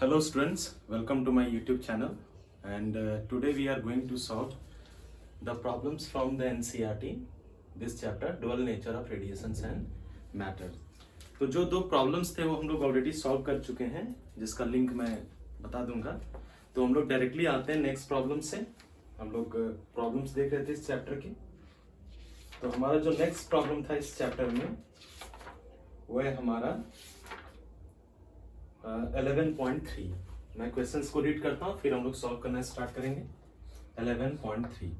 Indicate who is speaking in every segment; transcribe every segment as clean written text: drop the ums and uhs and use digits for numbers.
Speaker 1: Hello students, welcome to my YouTube channel and today we are going to solve the problems from the NCERT, this chapter dual nature of radiations and matter. तो जो दो problems थे वो हम लोग already solve कर चुके हैं जिसका लिंक मैं बता दूंगा। तो हम लोग डायरेक्टली आते हैं नेक्स्ट प्रॉब्लम से। हम लोग प्रॉब्लम्स देख रहे थे इस चैप्टर की। तो हमारा जो नेक्स्ट प्रॉब्लम था इस चैप्टर में वो है हमारा 11.3। मैं क्वेश्चंस को रीड करता हूँ फिर हम लोग सॉल्व करना स्टार्ट करेंगे। 11.3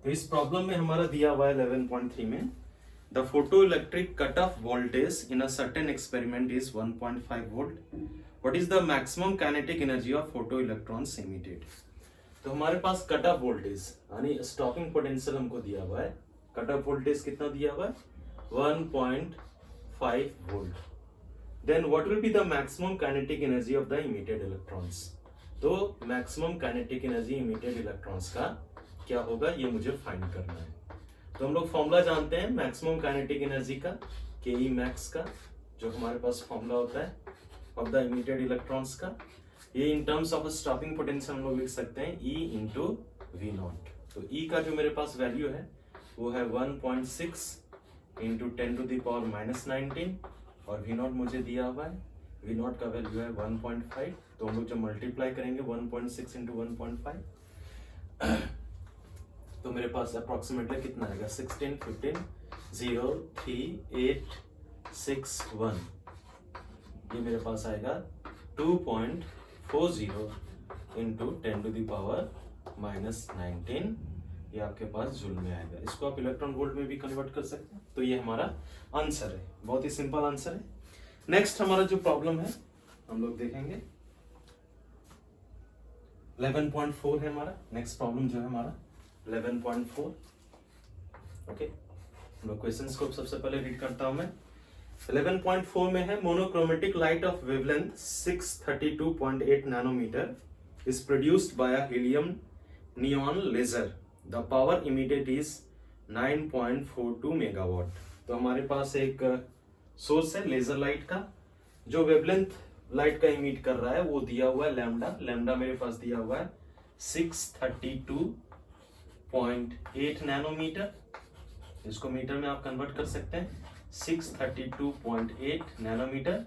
Speaker 1: तो इस प्रॉब्लम में हमारा दिया हुआ है 11.3 में the photo electric cut off voltage in a certain experiment is 1.5 volt. What is the maximum kinetic energy of photo electrons emitted. तो हमारे पास कट ऑफ वोल्टेज यानी स्टॉपिंग पोटेंशियल हमको दिया हुआ है। कट ऑफ वोल्टेज कितना दिया हुआ है 1.5 volt. Then what will be the maximum kinetic energy of the emitted electrons? तो maximum kinetic energy emitted electrons का क्या होगा ये मुझे फाइंड करना है। तो हम लोग फॉर्मूला जानते हैं maximum kinetic energy का ke max का, जो हमारे पास फॉर्मूला होता है of the emitted electrons का। ये in terms of stopping potential हम लोग लिख सकते हैं E into V naught। तो E का जो मेरे पास वैल्यू है वो है 1.6 into 10 to the power minus 19 और V नॉट मुझे दिया हुआ है। V नॉट का वैल्यू है 1.5। तो हम लोग जब मल्टीप्लाई करेंगे 1.6 इंटू 1.5 तो मेरे पास अप्रोक्सीमेटली कितना आएगा 16, 15, 0, 3, 8, 6, 1। ये मेरे पास आएगा 2.40 into 10 to the power minus 19। ये आपके पास जूल में आएगा। इसको आप इलेक्ट्रॉन वोल्ट में भी कन्वर्ट कर सकते हैं। तो ये हमारा आंसर है, बहुत ही सिंपल आंसर है। नेक्स्ट हमारा जो प्रॉब्लम है हम लोग देखेंगे 11.4 है हमारा। नेक्स्ट प्रॉब्लम जो है हमारा 11.4। ओके, हम लोग क्वेश्चंस को सबसे पहले रीड करता हूं मैं। 11.4 में है monochromatic light of wavelength 632.8 nanometre is produced by a helium neon laser. The power emitted is 9.42 megawatt. तो हमारे पास एक सोर्स है लेजर लाइट का जो वेवलेंथ लाइट का इमिट कर रहा है, वो दिया हुआ है लैम्डा। लैम्डा मेरे पास दिया हुआ है 632.8 नैनोमीटर। इसको मीटर में आप कन्वर्ट कर सकते हैं। 632.8 nanometre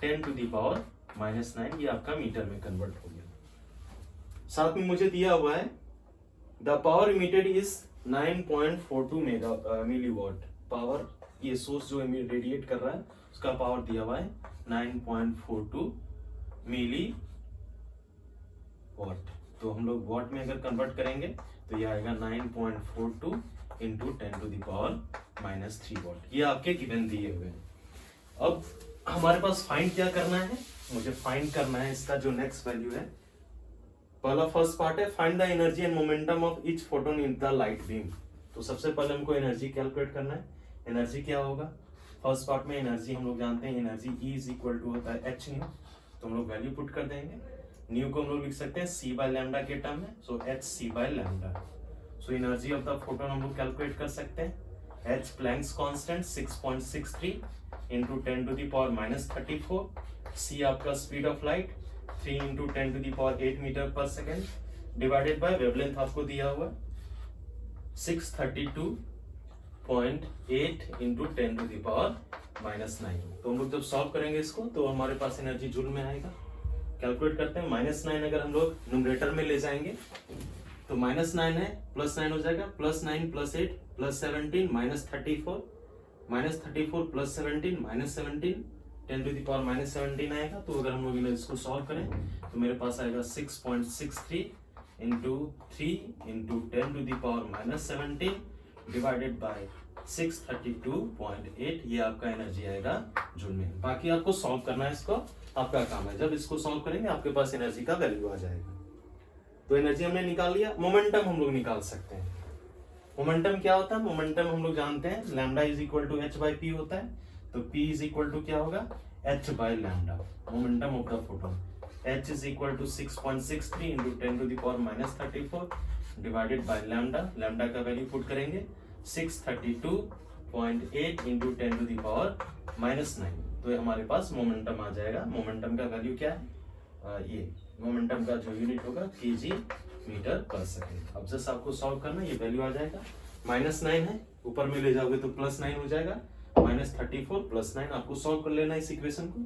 Speaker 1: 10 to the power minus 9, ये आपका मीटर में कन्वर्ट हो गया। साथ में मुझे दिया हुआ है The power emitted is 9.42 milliwatt. Power ये सोर्स जो रेडिएट कर रहा है उसका पावर दिया हुआ है 9.42 मिली वाट। तो हम लोग वाट में अगर कन्वर्ट करेंगे तो ये आएगा 9.42 into 10 to the power minus 3 watt. ये आपके गिवन दिए हुए हैं। अब हमारे पास फाइंड क्या करना है, मुझे फाइंड करना है इसका जो नेक्स्ट वैल्यू है। पहला फर्स्ट पार्ट है find the energy and momentum of each photon in the light beam. तो सबसे पहले हमको एनर्जी कैलकुलेट करना है। एनर्जी क्या होगा, फर्स्ट पार्ट में एनर्जी हम लोग जानते हैं energy E is equal to होता है एच न्यू। तो हम लोग वैल्यू पुट कर देंगे। न्यू को हम लोग लिख सकते हैं C बाय लैम्डा के टर्म में, so H C by lambda. So energy of the photon हम लोग कैलकुलेट कर सकते हैं। H Planck's constant 6.63 into 10 to the power minus 34। C आपका speed of light 3 into 10 to the power 8 metre पर second divided by wavelength आपको दिया हुआ 632.8 into 10 to the power minus 9। तो हम लोग जब सॉल्व करेंगे इसको तो हमारे पास एनर्जी जूल में आएगा। कैलकुलेट करते हैं। माइनस 9 अगर हम लोग न्यूमरेटर में ले जाएंगे तो माइनस 9 है प्लस 9 हो जाएगा। Plus 9 plus 8 plus 17 minus 34 minus 34 plus 17 minus 17 10 to the power minus 17 आएगा। तो अगर हम लोग इसको सॉल्व करें तो मेरे पास आएगा 6.63 into 3 into 10 to the power minus 17 divided by 632.8। ये आपका एनर्जी आएगा जूल में। बाकी आपको सॉल्व करना है, इसको आपका काम है। जब इसको सॉल्व करेंगे आपके पास एनर्जी का वैल्यू आ जाएगा। तो एनर्जी हमने निकाल लिया। मोमेंटम हम लोग निकाल सकते हैं। मोमेंटम क्या होता है, मोमेंटम हम लोग जानते हैं lambda is equal to H by P होता है। तो P इज इक्वल टू क्या होगा h by lambda, momentum of the photon. h is equal to 6.63 into 10 to the power minus 34 divided by lambda. Lambda का value put करेंगे 632.8 into 10 to the power minus 9। तो ये हमारे पास momentum आ जाएगा। Momentum का value क्या है ये मोमेंटम का जो यूनिट होगा केजी मीटर पर सेकेंड। अब जस्ट आपको सॉल्व करना, ये वैल्यू आ जाएगा -9 है, ऊपर में ले जाओगे तो +9 हो जाएगा, -34 +9। आपको सॉल्व कर लेना इस इक्वेशन को,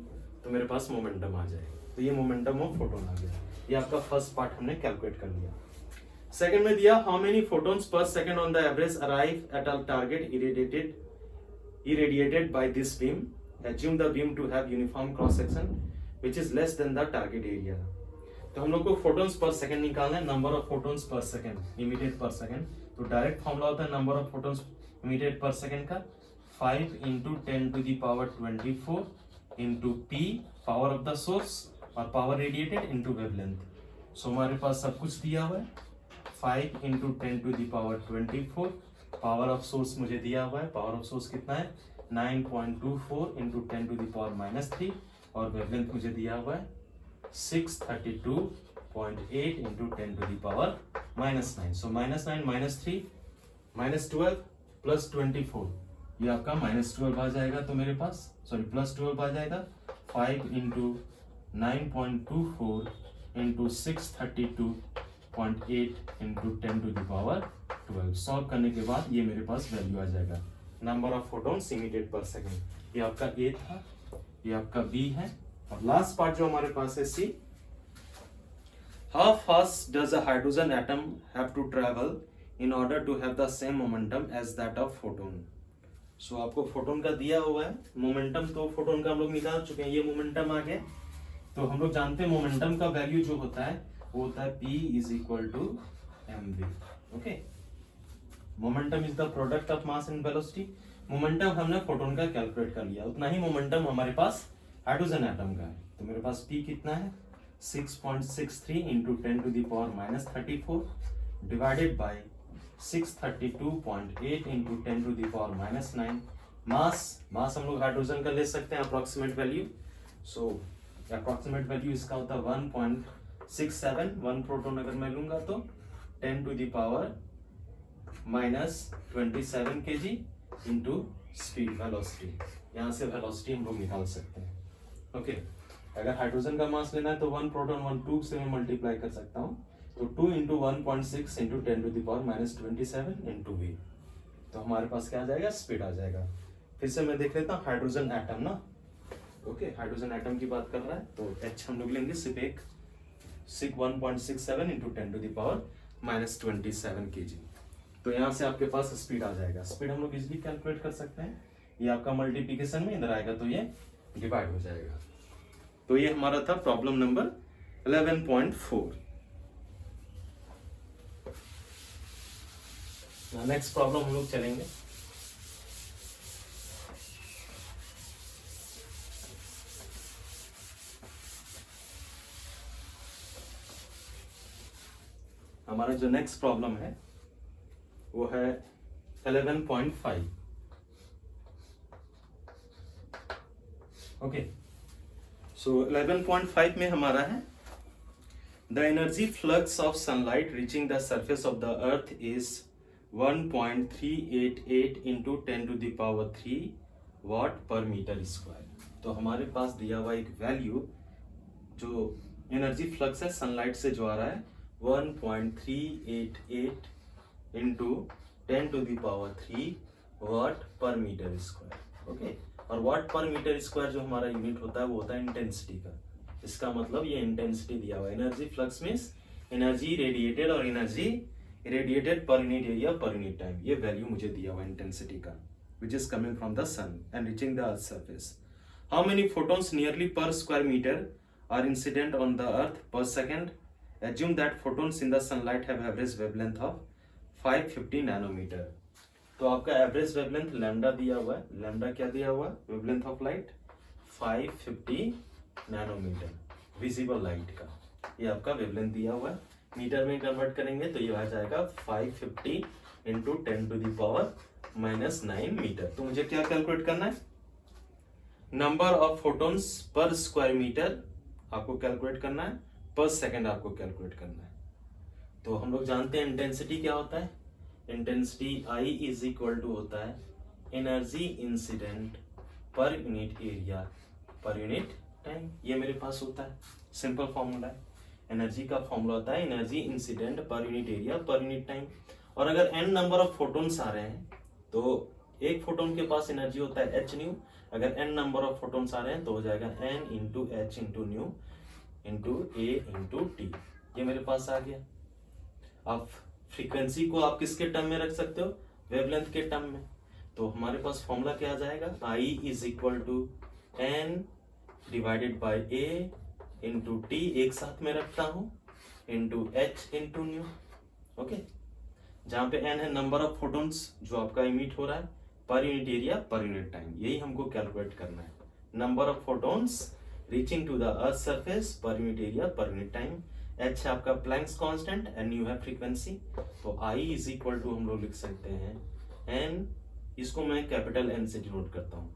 Speaker 1: तो मेरे पास मोमेंटम आ जाएगा। तो ये मोमेंटम ऑफ फोटोन आ गया। ये आपका फर्स्ट पार्ट हमने कैलकुलेट कर लिया। सेकंड में दिया हाउ मेनी फोटोन्स पर second on the average arrive at a target irradiated by this beam. Assume the beam to have uniform cross section which is less than the target area. तो हम लोग को photons पर second निकालना है, number of photons पर second emitted पर second. तो डायरेक्ट फॉर्मूला होता है नंबर ऑफ फोटोन्स इमिटेड पर सेकंड का 5 × 10⁻24 into P power of the source और पावर रेडिएटेड इंटू वेवलेंथ। सो हमारे पास सब कुछ दिया हुआ है। 5 × 10⁻24 पावर ऑफ सोर्स मुझे दिया हुआ है। पावर ऑफ सोर्स कितना है 9.24 × 10⁻³ और वेवलेंथ मुझे दिया हुआ है 632.8 × 10⁻⁻9। सो -9 -3 -12 +24, ये आपका -12 आ जाएगा। तो मेरे पास +12 आ जाएगा। 5 × 9.24 × 632.8 × 10⁻12। सॉल्व करने के बाद ये मेरे पास वैल्यू आ जाएगा नंबर ऑफ फोटोन्स इमिटेड पर सेकेंड। ये आपका ए था, ये आपका बी है, और लास्ट पार्ट जो हमारे पास है c. How fast does a hydrogen atom have to travel in order to have the same momentum as that of photon. So आपको फोटोन का दिया हुआ है मोमेंटम, तो फोटोन का हम लोग निकाल चुके हैं। ये मोमेंटम आ गया। तो हम लोग जानते हैं मोमेंटम का वैल्यू जो होता है वो होता है P = mv। Okay, momentum is the product of mass and velocity. Momentum हमने फोटोन का कैलकुलेट कर लिया, उतना ही मोमेंटम हमारे पास हाइड्रोजन एटम का है। तो मेरे पास P कितना है 6.63 × 10⁻34 डिवाइडेड बाय 632.8 × 10⁻9। मास हम लोग हाइड्रोजन का ले सकते हैं अप्रोक्सीमेट वैल्यू। सो अप्रोक्सीमेट वैल्यू इसका होता है 1.67। 1 प्रोटॉन अगर मैं लूंगा तो 10⁻⁻27 kg इंटू स्पीड वेलोसिटी। यहाँ से वेलोसिटी हम लोग निकाल सकते हैं। ओके, अगर हाइड्रोजन का मास लेना है तो 1 प्रोटॉन 1 2 से मैं मल्टीप्लाई कर सकता हूँ। तो 2 × 1.6 × 10⁻⁻27 इंटू v। तो हमारे पास क्या आ जाएगा, स्पीड आ जाएगा। फिर से मैं देख लेता हूँ हाइड्रोजन एटम ना। ओके, हाइड्रोजन एटम की बात कर रहा है तो H हम लोग लेंगे सिर्फ एक 1.67 × 10⁻⁻27 kg। तो यहाँ से आपके पास स्पीड आ जाएगा। स्पीड हम लोग इजीली कैलकुलेट कर सकते हैं। ये आपका मल्टीप्लिकेशन में इधर आएगा तो ये डिवाइड हो जाएगा। तो ये हमारा था प्रॉब्लम नंबर 11.4। नेक्स्ट प्रॉब्लम हम लोग चलेंगे। हमारा जो नेक्स्ट प्रॉब्लम है वो है 11.5। ओके, सो 11.5 में हमारा है the energy flux of sunlight reaching the surface of the earth is 1.388 × 10⁻³ वाट पर मीटर स्क्वायर। तो हमारे पास दिया हुआ एक वैल्यू जो एनर्जी फ्लक्स है सनलाइट से जो आ रहा है 1.388 × 10⁻³ वाट पर मीटर स्क्वायर। ओके, और वाट पर मीटर स्क्वायर जो हमारा यूनिट होता है वो होता है इंटेंसिटी का। इसका मतलब ये इंटेंसिटी दिया हुआ है। Energy flux means energy radiated और energy radiated per unit area per unit time. ये वैल्यू मुझे दिया हुआ है इंटेंसिटी का, which is coming from the sun and reaching the earth surface. How many photons nearly per square metre are incident on the earth per second. Assume that photons in the sunlight have average wavelength of 550 nanometre. तो आपका average wavelength lambda दिया हुआ है। Lambda क्या दिया हुआ है, wavelength of light 550 nanometre visible light का। ये आपका वेवलेंथ दिया हुआ है। मीटर में कन्वर्ट करेंगे तो ये आ जाएगा 550 × 10⁻⁻9 मीटर। तो मुझे क्या कैलकुलेट करना है, नंबर ऑफ फोटोन्स पर स्क्वायर मीटर आपको कैलकुलेट करना है, पर सेकेंड आपको कैलकुलेट करना है। तो हम लोग जानते हैं इंटेंसिटी क्या होता है। इंटेंसिटी I = होता है एनर्जी इंसिडेंट पर unit area per unit time, ये मेरे पास होता है, सिंपल फॉर्मूला है। एनर्जी का फॉर्मूला होता है एनर्जी इंसिडेंट पर unit area per unit time. और अगर n नंबर ऑफ फोटोन्स आ रहे हैं तो एक फोटोन के पास एनर्जी होता है h न्यू, अगर n नंबर ऑफ फोटोन्स आ रहे हैं तो हो जाएगा n into H into nu into a into t, ये मेरे पास आ गया। अब फ्रीक्वेंसी को आप किसके टर्म में रख सकते हो, वेवलेंथ के टर्म में, तो हमारे पास फॉर्मूला क्या आ जाएगा, I is equal to n divided by A into T, एक साथ में रखता हूं, into H into nu. Okay, जहां पे n है नंबर ऑफ फोटोन्स जो आपका इमिट हो रहा है per unit area per unit time, यही हमको कैलकुलेट करना है। Number of photons reaching to the earth surface per unit area per unit time, h है आपका प्लैंक्स कांस्टेंट, n है फ्रीक्वेंसी, तो I इज इक्वल टू हम लोग लिख सकते हैं n, इसको मैं कैपिटल N से डिनोट करता हूँ।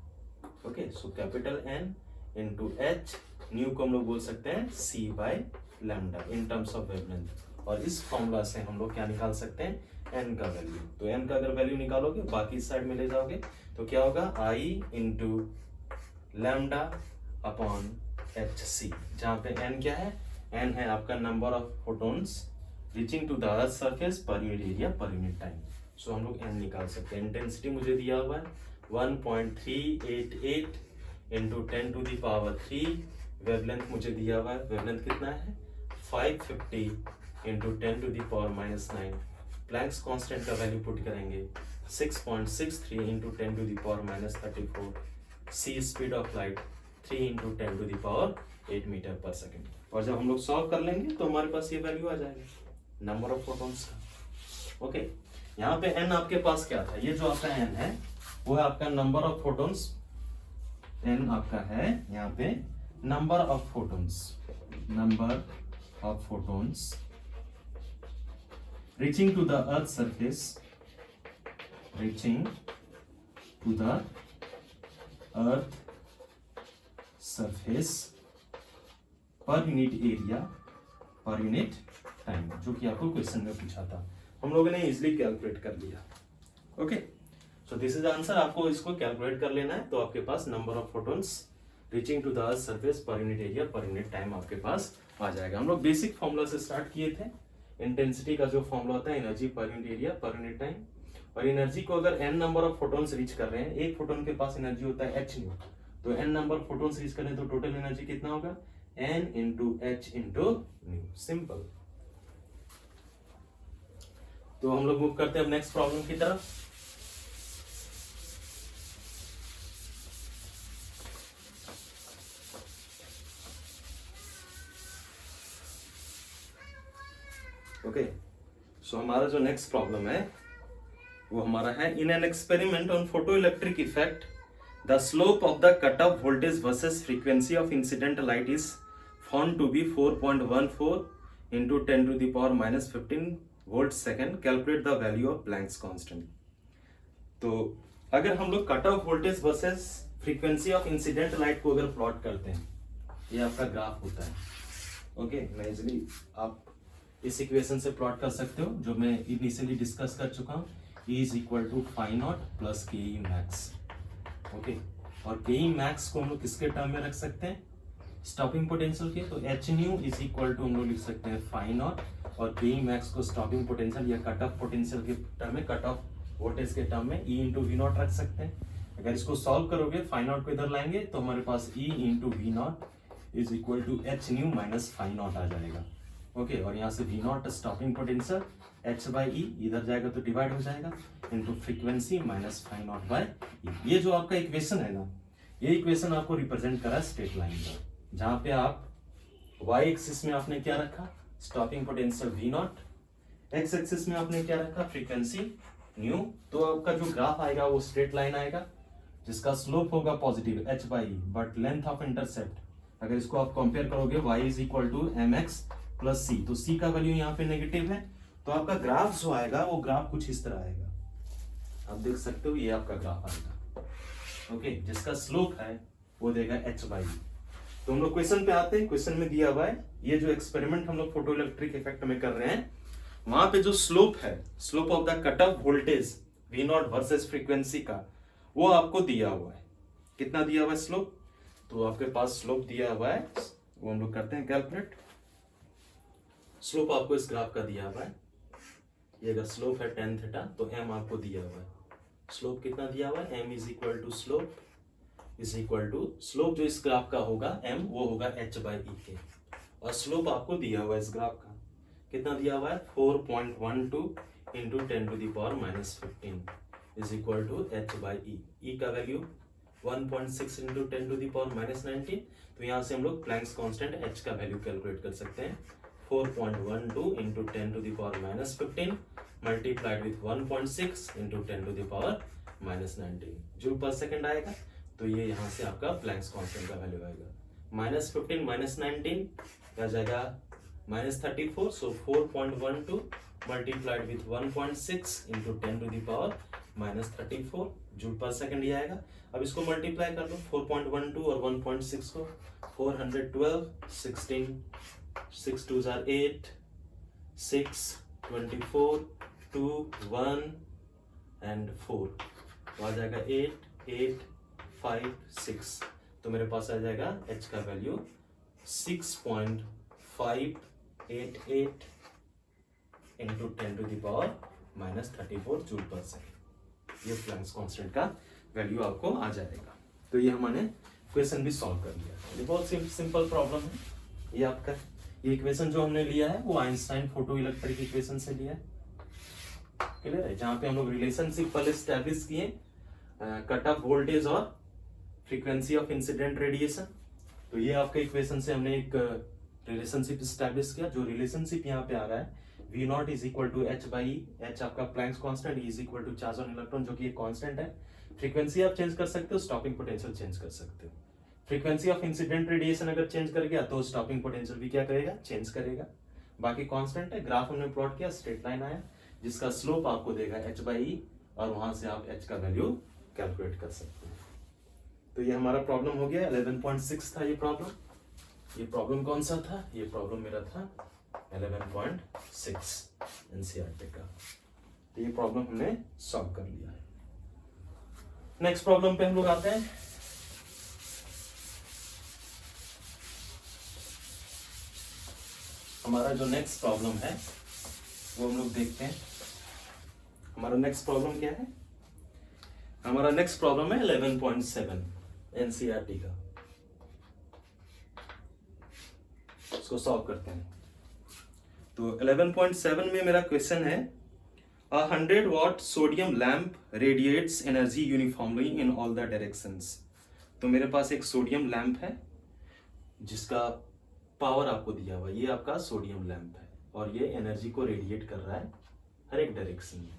Speaker 1: Okay, so capital N into H, new को हम लोग बोल सकते हैं c by lambda in terms of wavelength. और इस फॉर्मूला से हम लोग क्या निकाल सकते हैं, n का वैल्यू। तो n का अगर वैल्यू निकालोगे बाकी साइड में ले जाओगे तो क्या होगा, I into lambda upon h c, जहाँ पे n क्या है, n है आपका number of photons reaching to the earth surface per unit area per unit time. So हम लोग n निकाल सकते हैं। इंटेंसिटी मुझे दिया हुआ है 1.388 into 10 to the power 3, wavelength मुझे दिया हुआ है, वेवलेंथ कितना है 550 into 10 to the power -9, Planck's constant का वैल्यू पुट करेंगे 6.63 into 10 to the power -34, C speed of light 3 into 10 to the power 8 metre पर सेकेंड। और जब हम लोग सॉल्व कर लेंगे तो हमारे पास ये वैल्यू आ जाएगा नंबर ऑफ फोटोन्स का। ओके, यहाँ पे n आपके पास क्या था, ये जो आपका n है वो है आपका नंबर ऑफ फोटोन्स, n आपका है यहाँ पे number of photons, number of photons reaching to the earth surface, reaching to the earth surface per unit area per unit time, जो कि आपको क्वेश्चन में पूछा था, हम लोगों ने इजिली कैलकुलेट कर लिया। Okay, so this is answer, आपको इसको कैलकुलेट कर लेना है तो आपके पास number of photons reaching to the earth surface per unit area per unit time आपके पास आ जाएगा। हम लोग बेसिक फॉर्मूला से स्टार्ट किए थे, इंटेंसिटी का जो फॉर्मूला होता है एनर्जी पर unit area per unit time, और एनर्जी को अगर n number of photons reach कर रहे हैं, एक फोटोन के पास एनर्जी होता है h न्यू, तो n नंबर फोटोन्स रीच कर रहे हैं तो टोटल एनर्जी कितना होगा, n into H into new, simple. तो हम लोग मूव करते हैं अब नेक्स्ट प्रॉब्लम की तरफ। ओके, सो हमारा जो नेक्स्ट प्रॉब्लम है वो हमारा है, in an experiment on photo electric effect the slope of the cut off voltage versus frequency of incident light is found to be 4.14 into 10 to the power -15 volt second, calculate the value of Planck's constant. तो अगर हम लोग cut off voltage versus frequency of incident light को अगर plot करते हैं, ये आपका ग्राफ होता है। ओके, मैं इजिली आप इस इक्वेशन से प्लॉट कर सकते हो जो मैं इनिशियली डिस्कस कर चुका हूँ, E is equal to phi naught plus K E max. Okay, और के ई मैक्स को हम लोग किसके टर्म में रख सकते हैं, स्टॉपिंग पोटेंशियल के, तो H nu is equal to हम लोग लिख सकते हैं फाई नॉट, और के ई मैक्स को स्टॉपिंग पोटेंशियल या कट ऑफ पोटेंशियल के टर्म में, कट ऑफ वोल्टेज के टर्म में E इंटू वी नॉट रख सकते हैं। अगर इसको सॉल्व करोगे फाई नॉट को इधर लाएंगे तो हमारे पास E into we not is equal to h nu minus phi naught आ जाएगा। ओके, और यहाँ से v not stopping potential, h by e इधर जाएगा तो डिवाइड हो जाएगा, into frequency minus phi naught by e. ये जो आपका इक्वेशन है ना, ये इक्वेशन आपको रिप्रेजेंट करा स्ट्रेट लाइन का, जहाँ पे आप y एक्सिस में आपने क्या रखा, stopping potential V naught, x axis में आपने क्या रखा, फ्रीक्वेंसी न्यू। तो आपका जो ग्राफ आएगा वो स्ट्रेट लाइन आएगा जिसका स्लोप होगा positive h by e, but length of intercept अगर इसको आप कंपेयर करोगे y is equal to m x plus c, तो c का वैल्यू यहाँ पे नेगेटिव है, तो आपका ग्राफ जो आएगा वो ग्राफ कुछ इस तरह आएगा, आप देख सकते हो ये आपका ग्राफ आएगा। ओके, जिसका स्लोप है वो देगा h बाई। तो हम लोग क्वेश्चन पे आते हैं, क्वेश्चन में दिया हुआ है ये जो एक्सपेरिमेंट हम लोग फोटो इलेक्ट्रिक इफेक्ट में कर रहे हैं, वहां पे जो स्लोप है, slope of the cut off voltage V not versus frequency का, वो आपको दिया हुआ है। कितना दिया हुआ है स्लोप, तो आपके पास स्लोप दिया हुआ है, वो हम लोग करते हैं कैलकुलेट। स्लोप आपको इस ग्राफ का दिया हुआ है, ये अगर स्लोप है tan थीटा तो m आपको दिया हुआ है। स्लोप कितना दिया हुआ है, m is equal to slope is equal to slope जो इस ग्राफ का होगा m वो होगा h/e के, और स्लोप आपको दिया हुआ है इस ग्राफ का कितना दिया हुआ है 4.12 into 10 to the power -15 is equal to h/e। e का value 1.6 into 10 to the power -19, तो यहाँ से हम लोग प्लैंक्स कांस्टेंट h का वैल्यू कैलकुलेट कर सकते हैं। 4.12 into 10 to the power -15 multiplied with 1.6 into 10 to the power -19 joule per second आएगा। तो ये यहाँ से आपका प्लैंक्स कांस्टेंट का वैल्यू आएगा। -15 -19 क्या जाएगा -34, so 4.12 multiplied with 1.6 into 10 to the power -34 joule per second ये आएगा। अब इसको मल्टीप्लाई कर दो 4.12 और 1.6 को, 412 16 6 2s are 8 6 24 2 1 and 4, तो आ जाएगा 8 8 5 6, तो मेरे पास आ जाएगा h का value 6.588 into 10 to the power -34 joule per second. ये प्लैंक्स कांस्टेंट का वैल्यू आपको आ जाएगा। तो ये हमने क्वेश्चन भी सॉल्व कर लिया। ये बहुत सिंपल प्रॉब्लम है। ये आपका ये इक्वेशन जो हमने लिया है वो आइंस्टाइन फोटो इलेक्ट्रिक इक्वेशन से लिया है, क्लियर है, जहां पे हम लोग रिलेशनशिप पहले एस्टैब्लिश किए कट ऑफ वोल्टेज और फ्रीक्वेंसी ऑफ इंसिडेंट रेडिएशन। तो ये आपके इक्वेशन से हमने एक रिलेशनशिप एस्टैब्लिश किया। जो रिलेशनशिप यहाँ पे आ रहा है V0 is equal to h/e, h आपका Planck's constant, is equal to charge on electron जो कि एक कांस्टेंट है। फ्रीक्वेंसी आप चेंज कर सकते हो, स्टॉपिंग पोटेंशियल चेंज कर सकते हो। फ्रीक्वेंसी ऑफ इंसिडेंट रेडिएशन अगर चेंज कर गया तो स्टॉपिंग पोटेंशियल भी क्या करेगा, चेंज करेगा। बाकी कांस्टेंट है। ग्राफ हमने प्लॉट किया, स्ट्रेट लाइन आया जिसका स्लोप आपको देगा h/e, और वहां से आप h का वैल्यू कैलकुलेट कर सकते हैं। तो ये हमारा प्रॉब्लम हो गया 11.6 था ये प्रॉब्लम। ये प्रॉब्लम कौन सा था, ये प्रॉब्लम मेरा था 11.6 एनसीईआरटी का। तो ये प्रॉब्लम हमने सॉल्व कर लिया है। नेक्स्ट प्रॉब्लम पे हम लोग आते हैं। हमारा जो नेक्स्ट प्रॉब्लम है वो हम लोग देखते हैं। हमारा नेक्स्ट प्रॉब्लम क्या है, हमारा नेक्स्ट प्रॉब्लम है 11.7 एनसीईआरटी का। इसको सॉल्व करते हैं। तो 11.7 में मेरा क्वेश्चन है, A 100 watt sodium lamp radiates energy uniformly in all the directions। तो मेरे पास एक सोडियम लैंप है जिसका पावर आपको दिया हुआ, ये आपका सोडियम लैंप है और ये एनर्जी को रेडिएट कर रहा है हर एक डायरेक्शन में।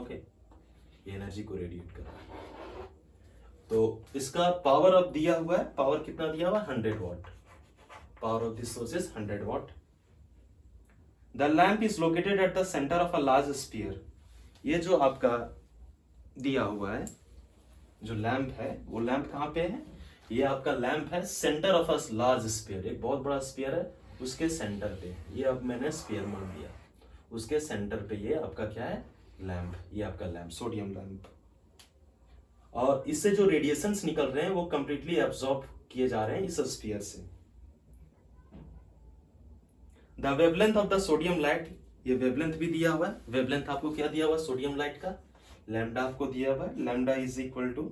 Speaker 1: ओके, ये एनर्जी को रेडिएट कर रहा है। तो इसका पावर अब दिया हुआ है, पावर कितना दिया हुआ है 100 watt. Power of this source is 100 watt. The lamp is located at the center of a large sphere। ये जो आपका दिया हुआ है जो लैंप है, वो लैंप कहाँ पे है, ये आपका लैंप है centre of a large sphere, एक बहुत बड़ा स्फीयर है उसके सेंटर पे। ये अब मैंने स्फीयर मान दिया, उसके सेंटर पे ये आपका क्या है लैंप, ये आपका लैंप सोडियम लैंप। और इससे जो रेडिएशंस निकल रहे हैं वो कंप्लीटली एब्जॉर्ब किए जा रहे हैं इस स्फीयर से। The wavelength of the sodium light, ये वेवलेंथ भी दिया हुआ है। वेवलेंथ आपको क्या दिया हुआ है सोडियम लाइट का, लैम्डा आपको दिया हुआ है। Lambda is equal to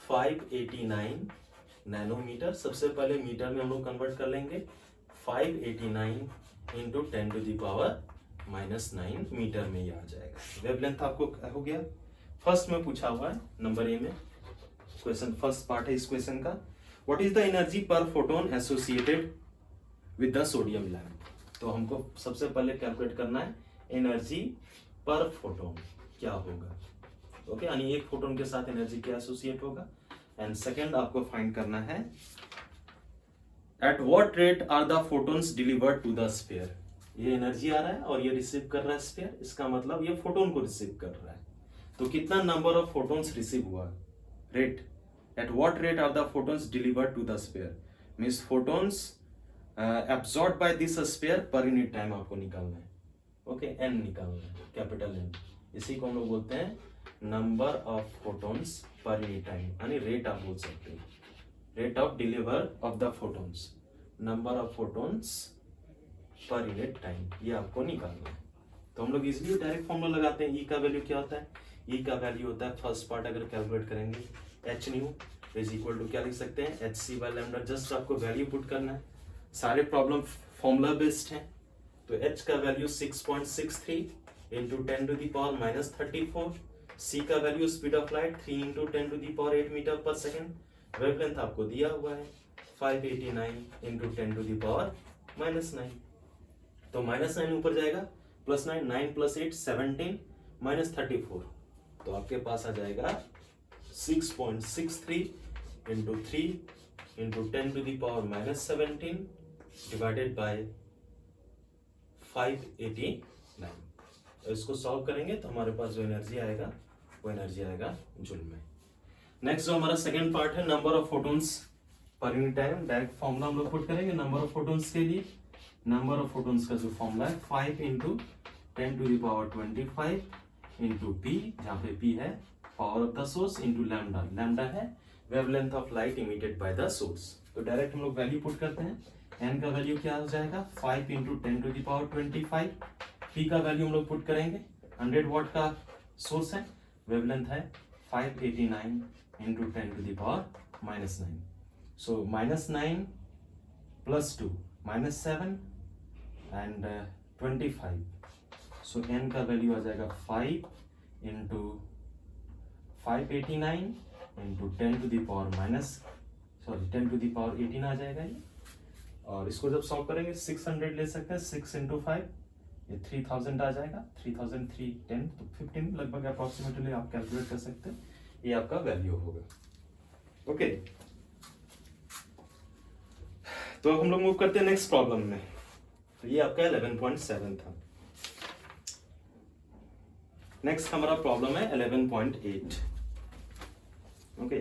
Speaker 1: 589 nanometre. सबसे पहले मीटर में हम लोग कन्वर्ट कर लेंगे, 589 into 10 to the power -9 metre में ये आ जाएगा। वेवलेंथ आपको हो गया। फर्स्ट में पूछा हुआ है नंबर ए में क्वेश्चन, फर्स्ट पार्ट है इस क्वेश्चन का, व्हाट इज द एनर्जी पर photon associated with the sodium lamp. तो हमको सबसे पहले कैलकुलेट करना है एनर्जी पर फोटोन क्या होगा। ओके, यानी एक फोटोन के साथ एनर्जी क्या एसोसिएट होगा। एंड सेकंड आपको फाइंड करना है at what rate are the photons delivered to the sphere. ये एनर्जी आ रहा है और ये रिसीव कर रहा है स्फीयर, इसका मतलब ये फोटोन को रिसीव कर रहा है। तो कितना नंबर ऑफ फोटोन्स रिसीव हुआ, rate, at what rate are the photons delivered to the sphere means photons absorb by this sphere per unit time आपको निकालना है। ओके, एन निकालना है, कैपिटल एन। इसी को हम लोग बोलते हैं नंबर ऑफ फोटोन्स पर यूनिट टाइम, यानी रेट आप बोल सकते हैं। Rate of deliver of the photons, number of photons पर यूनिट टाइम, ये आपको निकालना है। तो हम लोग इसलिए डायरेक्ट फॉर्मूला लगाते हैं। ई का वैल्यू क्या होता है? ई का वैल्यू होता है, फर्स्ट पार्ट अगर कैलकुलेट करेंगे H nu is equal to क्या लिख सकते हैं, H C by lambda. Just आपको वैल्यू पुट करना है, सारे प्रॉब्लम फॉर्मूला बेस्ड हैं। तो एच का value 6.63 into 10 to the power minus 34, C का value speed of light 3 into 10 to the power 8 metre पर सेकेंड, वेवलेंथ आपको दिया हुआ है 589 into 10 to the power minus 9। तो माइनस 9 ऊपर जाएगा, प्लस 9, 9 प्लस 8 17 माइनस 34, तो आपके पास आ जाएगा 6.63 into 3 into 10 to the power minus 17 divided by 589। तो इसको सॉल्व करेंगे तो हमारे पास जो एनर्जी आएगा वो एनर्जी आएगा जूल में। नेक्स्ट जो हमारा सेकेंड पार्ट है, नंबर ऑफ फोटोन्स पर यूनिट टाइम। डायरेक्ट फॉर्मूला हम लोग पुट करेंगे नंबर ऑफ फोटोन्स के लिए। नंबर ऑफ फोटोन्स का जो फॉर्मूला है 5 into 10 to the power 25 into p, जहाँ पे पी है power of the source, into lambda, lambda है wavelength of light emitted by the source. तो डायरेक्ट हम लोग वैल्यू पुट करते हैं। एन का वैल्यू क्या हो जाएगा 5 into 10 to the power 25, p का वैल्यू हम लोग पुट करेंगे 100 वॉट का सोर्स है, वेवलेंथ है 589 into 10 to the power minus 9। So minus 9 plus 2 minus 7 and 25। So n का वैल्यू आ जाएगा 5 into 589 into 10 to the power minus 10 to the power 18 आ जाएगा ये। और इसको जब सॉल्व करेंगे 600 ले सकते हैं, 6 इंटू 5 ये 3000 आ जाएगा, 3310, तो 15 लगभग अप्रोक्सीमेटली आप कैलकुलेट कर सकते हैं, ये आपका वैल्यू होगा। ओके, तो अब हम लोग मूव करते हैं नेक्स्ट प्रॉब्लम में। तो ये आपका 11.7 था। नेक्स्ट हमारा प्रॉब्लम है 11.8। ओके,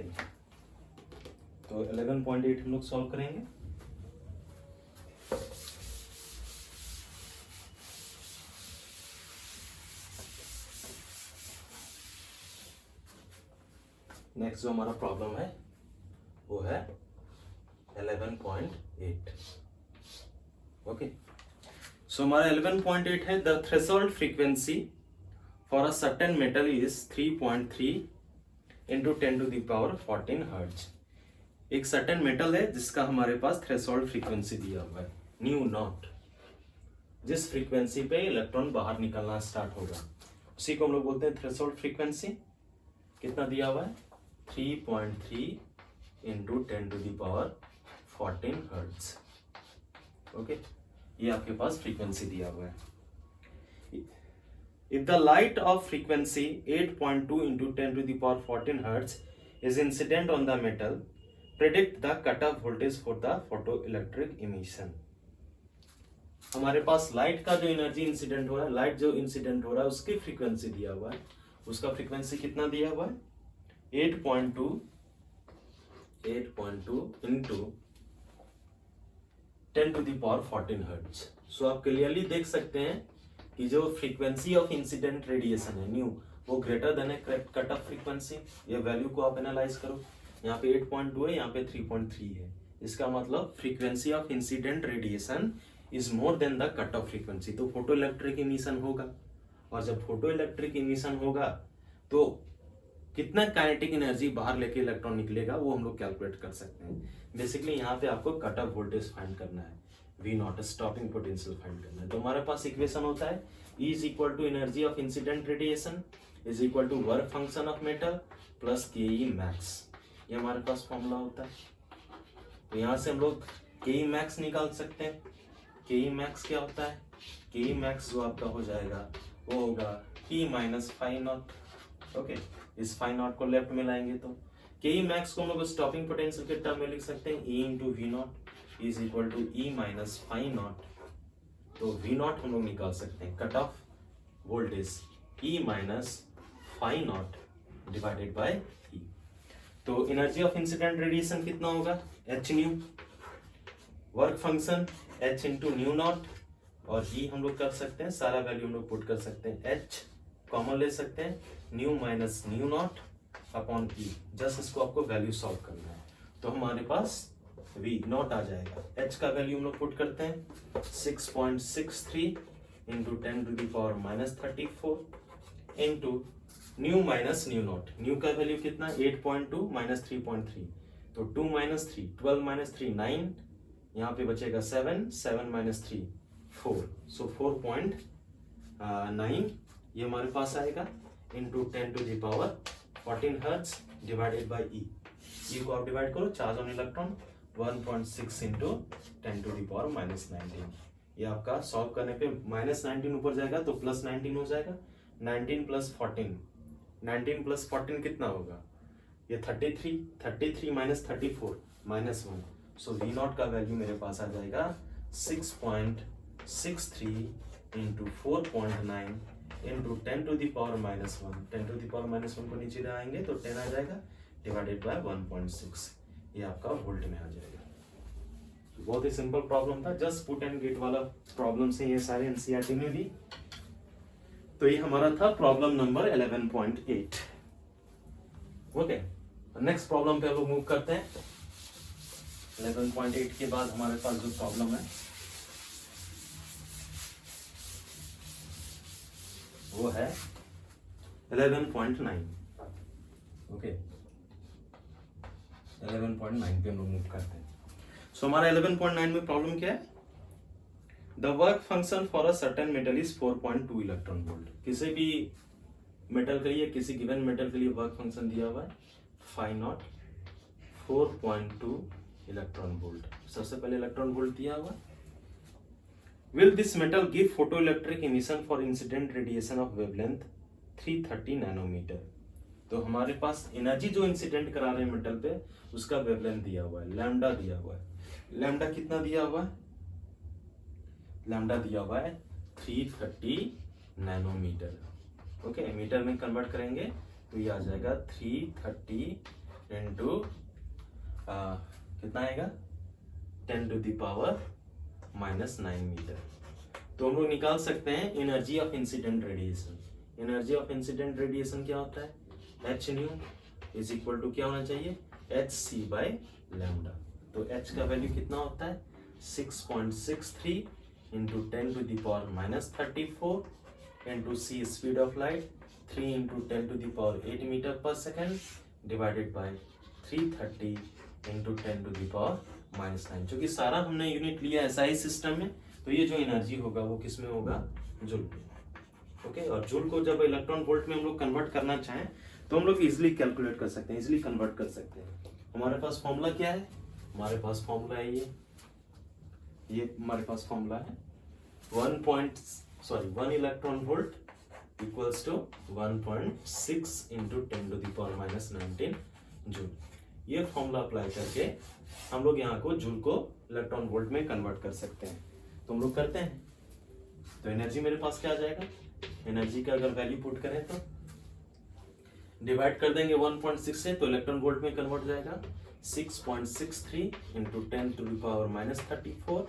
Speaker 1: तो 11.8 हम लोग सॉल्व करेंगे। नेक्स्ट जो हमारा प्रॉब्लम है वो है 11.8। ओके, सो हमारा 11.8 है, the threshold frequency for a certain metal is 3.3 into 10 to the power 14 hertz. एक सर्टेन मेटल है जिसका हमारे पास थ्रेशोल्ड फ्रीक्वेंसी दिया हुआ है न्यू नॉट, जिस फ्रीक्वेंसी पे इलेक्ट्रॉन बाहर निकलना स्टार्ट होगा उसी को हम लोग बोलते हैं थ्रेशोल्ड फ्रीक्वेंसी। कितना दिया हुआ है 3.3 into 10 to the power 14 hertz. Okay, ये आपके पास फ्रीक्वेंसी दिया हुआ है। If the light of frequency 8.2 into 10 to the power 14 hertz is incident on the metal, predict the cut off voltage for the photo electric emission. हमारे पास light का जो एनर्जी इंसिडेंट हो रहा है, लाइट जो इंसिडेंट हो रहा है उसकी फ्रीक्वेंसी दिया हुआ है, उसका फ्रीक्वेंसी कितना दिया हुआ है 8.2 into 10 to the power 14 hertz. So आप क्लियरली देख सकते हैं कि जो फ्रीक्वेंसी ऑफ इंसिडेंट रेडिएशन है न्यू, वो ग्रेटर देन है कट ऑफ फ्रीक्वेंसी। ये वैल्यू को आप एनालाइज करो, यहाँ पे 8.2 है, यहाँ पे 3.3 है, इसका मतलब frequency of incident radiation is more than the cut off frequency, तो फोटो इलेक्ट्रिक इमिशन होगा। और जब फोटो इलेक्ट्रिक इमिशन होगा तो कितना काइनेटिक एनर्जी बाहर लेके इलेक्ट्रॉन निकलेगा वो हम लोग कैलकुलेट कर सकते हैं। बेसिकली यहाँ पे आपको कट ऑफ वोल्टेज फाइंड करना है, V not stopping potential find करना है। तो हमारे पास इक्वेशन होता है E is equal to energy of incident radiation is equal to work function of metal plus KE max, ये हमारे पास फॉर्मूला होता है। तो यहाँ से हम लोग KE मैक्स निकाल सकते हैं। KE मैक्स क्या होता है, KE मैक्स जो आपका हो जाएगा वो होगा P minus phi nought. Okay, इस फाई नॉट को लेफ्ट में लाएंगे तो KE मैक्स को हम लोग स्टॉपिंग पोटेंशियल के टर्म में लिख सकते हैं E into we not is equal to E minus phi nought. तो वी नॉट हम लोग निकाल सकते हैं cut off voltage E minus phi nought divided by E। तो एनर्जी ऑफ इंसिडेंट रेडिएशन कितना होगा H nu, work function H into nu nought, और E हम लोग कर सकते हैं सारा वैल्यू हम लोग पुट कर सकते हैं, H कॉमन ले सकते हैं, new minus new not upon E। Just इसको आपको वैल्यू सॉल्व करना है। तो हमारे पास V नॉट आ जाएगा। H का वैल्यू हम लोग पुट करते हैं 6.63 into 10⁻⁻34 into new minus new not. New का वैल्यू कितना 8.2 माइनस 3.3, तो 2 माइनस 3 12 माइनस 3 9, यहाँ पे बचेगा 7 7 माइनस 3 4, सो 4.9 ये हमारे पास आएगा into 10⁻14 hertz divided by E. ई को आप डिवाइड करो, चार्ज ऑन इलेक्ट्रॉन 1.6 इंटू 10⁻⁻19। ये आपका सॉल्व करने पे -19 ऊपर जाएगा तो +19 हो जाएगा। 19 + 14, 19 + 14 कितना होगा, ये 33, 33 माइनस 34 -1, सो V नॉट का वैल्यू मेरे पास आ जाएगा 6.63 इंटू 4.9 इंटू 10⁻⁻1। 10⁻⁻1 को नीचे लाएंगे तो 10 आ जाएगा डिवाइडेड बाय 1.6, ये आपका वोल्ट में आ जाएगा। बहुत ही सिंपल प्रॉब्लम था, जस्ट पुट एंड गेट वाला प्रॉब्लम से ये सारे एनसीईआरटी में भी। तो ये हमारा था problem number 11.8। Okay, next problem पे हम लोग मूव करते हैं। 11.8 के बाद हमारे पास जो प्रॉब्लम है वो है 11.9। ओके, 11.9 पे हम लोग मूव करते हैं। सो हमारा 11.9 में प्रॉब्लम क्या है, the work function for a certain metal is 4.2 electron volt. किसी भी मेटल के लिए, किसी गिवन मेटल के लिए वर्क फंक्शन दिया हुआ है फाई नॉट 4.2 इलेक्ट्रॉन वोल्ट। सबसे पहले इलेक्ट्रॉन वोल्ट दिया हुआ, will this metal give photo electric emission for incident radiation of wavelength 330 nanometre. तो हमारे पास एनर्जी जो इंसिडेंट करा रहे हैं मेटल पे उसका वेवलेंथ दिया हुआ है, लैम्डा दिया हुआ है। लैम्डा कितना दिया हुआ है, लैम्डा दिया हुआ है 330 नैनोमीटर। ओके, मीटर में कन्वर्ट करेंगे तो ये आ जाएगा 330 इंटू कितना आएगा 10⁻⁻9 मीटर। तो हम लोग निकाल सकते हैं energy of incident radiation. Energy of incident radiation क्या होता है, h nu is equal to क्या होना चाहिए, एच सी बाई लैम्डा। तो एच का वैल्यू कितना होता है 6.63 into 10⁻⁻34 into c speed of light 3 into 10⁸ metre पर सेकेंड डिवाइडेड बाय 330 इंटू 10⁻⁻9। क्योंकि सारा हमने यूनिट लिया एसआई सिस्टम में, तो ये जो एनर्जी होगा वो किस में होगा, जूल में। ओके, और जूल को जब इलेक्ट्रॉन वोल्ट में हम लोग कन्वर्ट करना चाहें तो हम लोग इजिली कैलकुलेट कर सकते हैं, इजिली कन्वर्ट कर सकते हैं। हमारे पास फॉर्मूला क्या है, हमारे पास फॉर्मूला है ये हमारे पास फॉर्मूला है 1 electron volt equals to 1.6 into 10⁻⁻19 joule. ये फॉर्मूला अप्लाई करके हम लोग यहाँ को जूल को इलेक्ट्रॉन वोल्ट में कन्वर्ट कर सकते हैं। तो हम लोग करते हैं, तो एनर्जी मेरे पास क्या आ जाएगा, एनर्जी का अगर वैल्यू पुट करें तो डिवाइड कर देंगे 1.6 से, तो इलेक्ट्रॉन वोल्ट में कन्वर्ट जाएगा 6.63 into 10⁻⁻34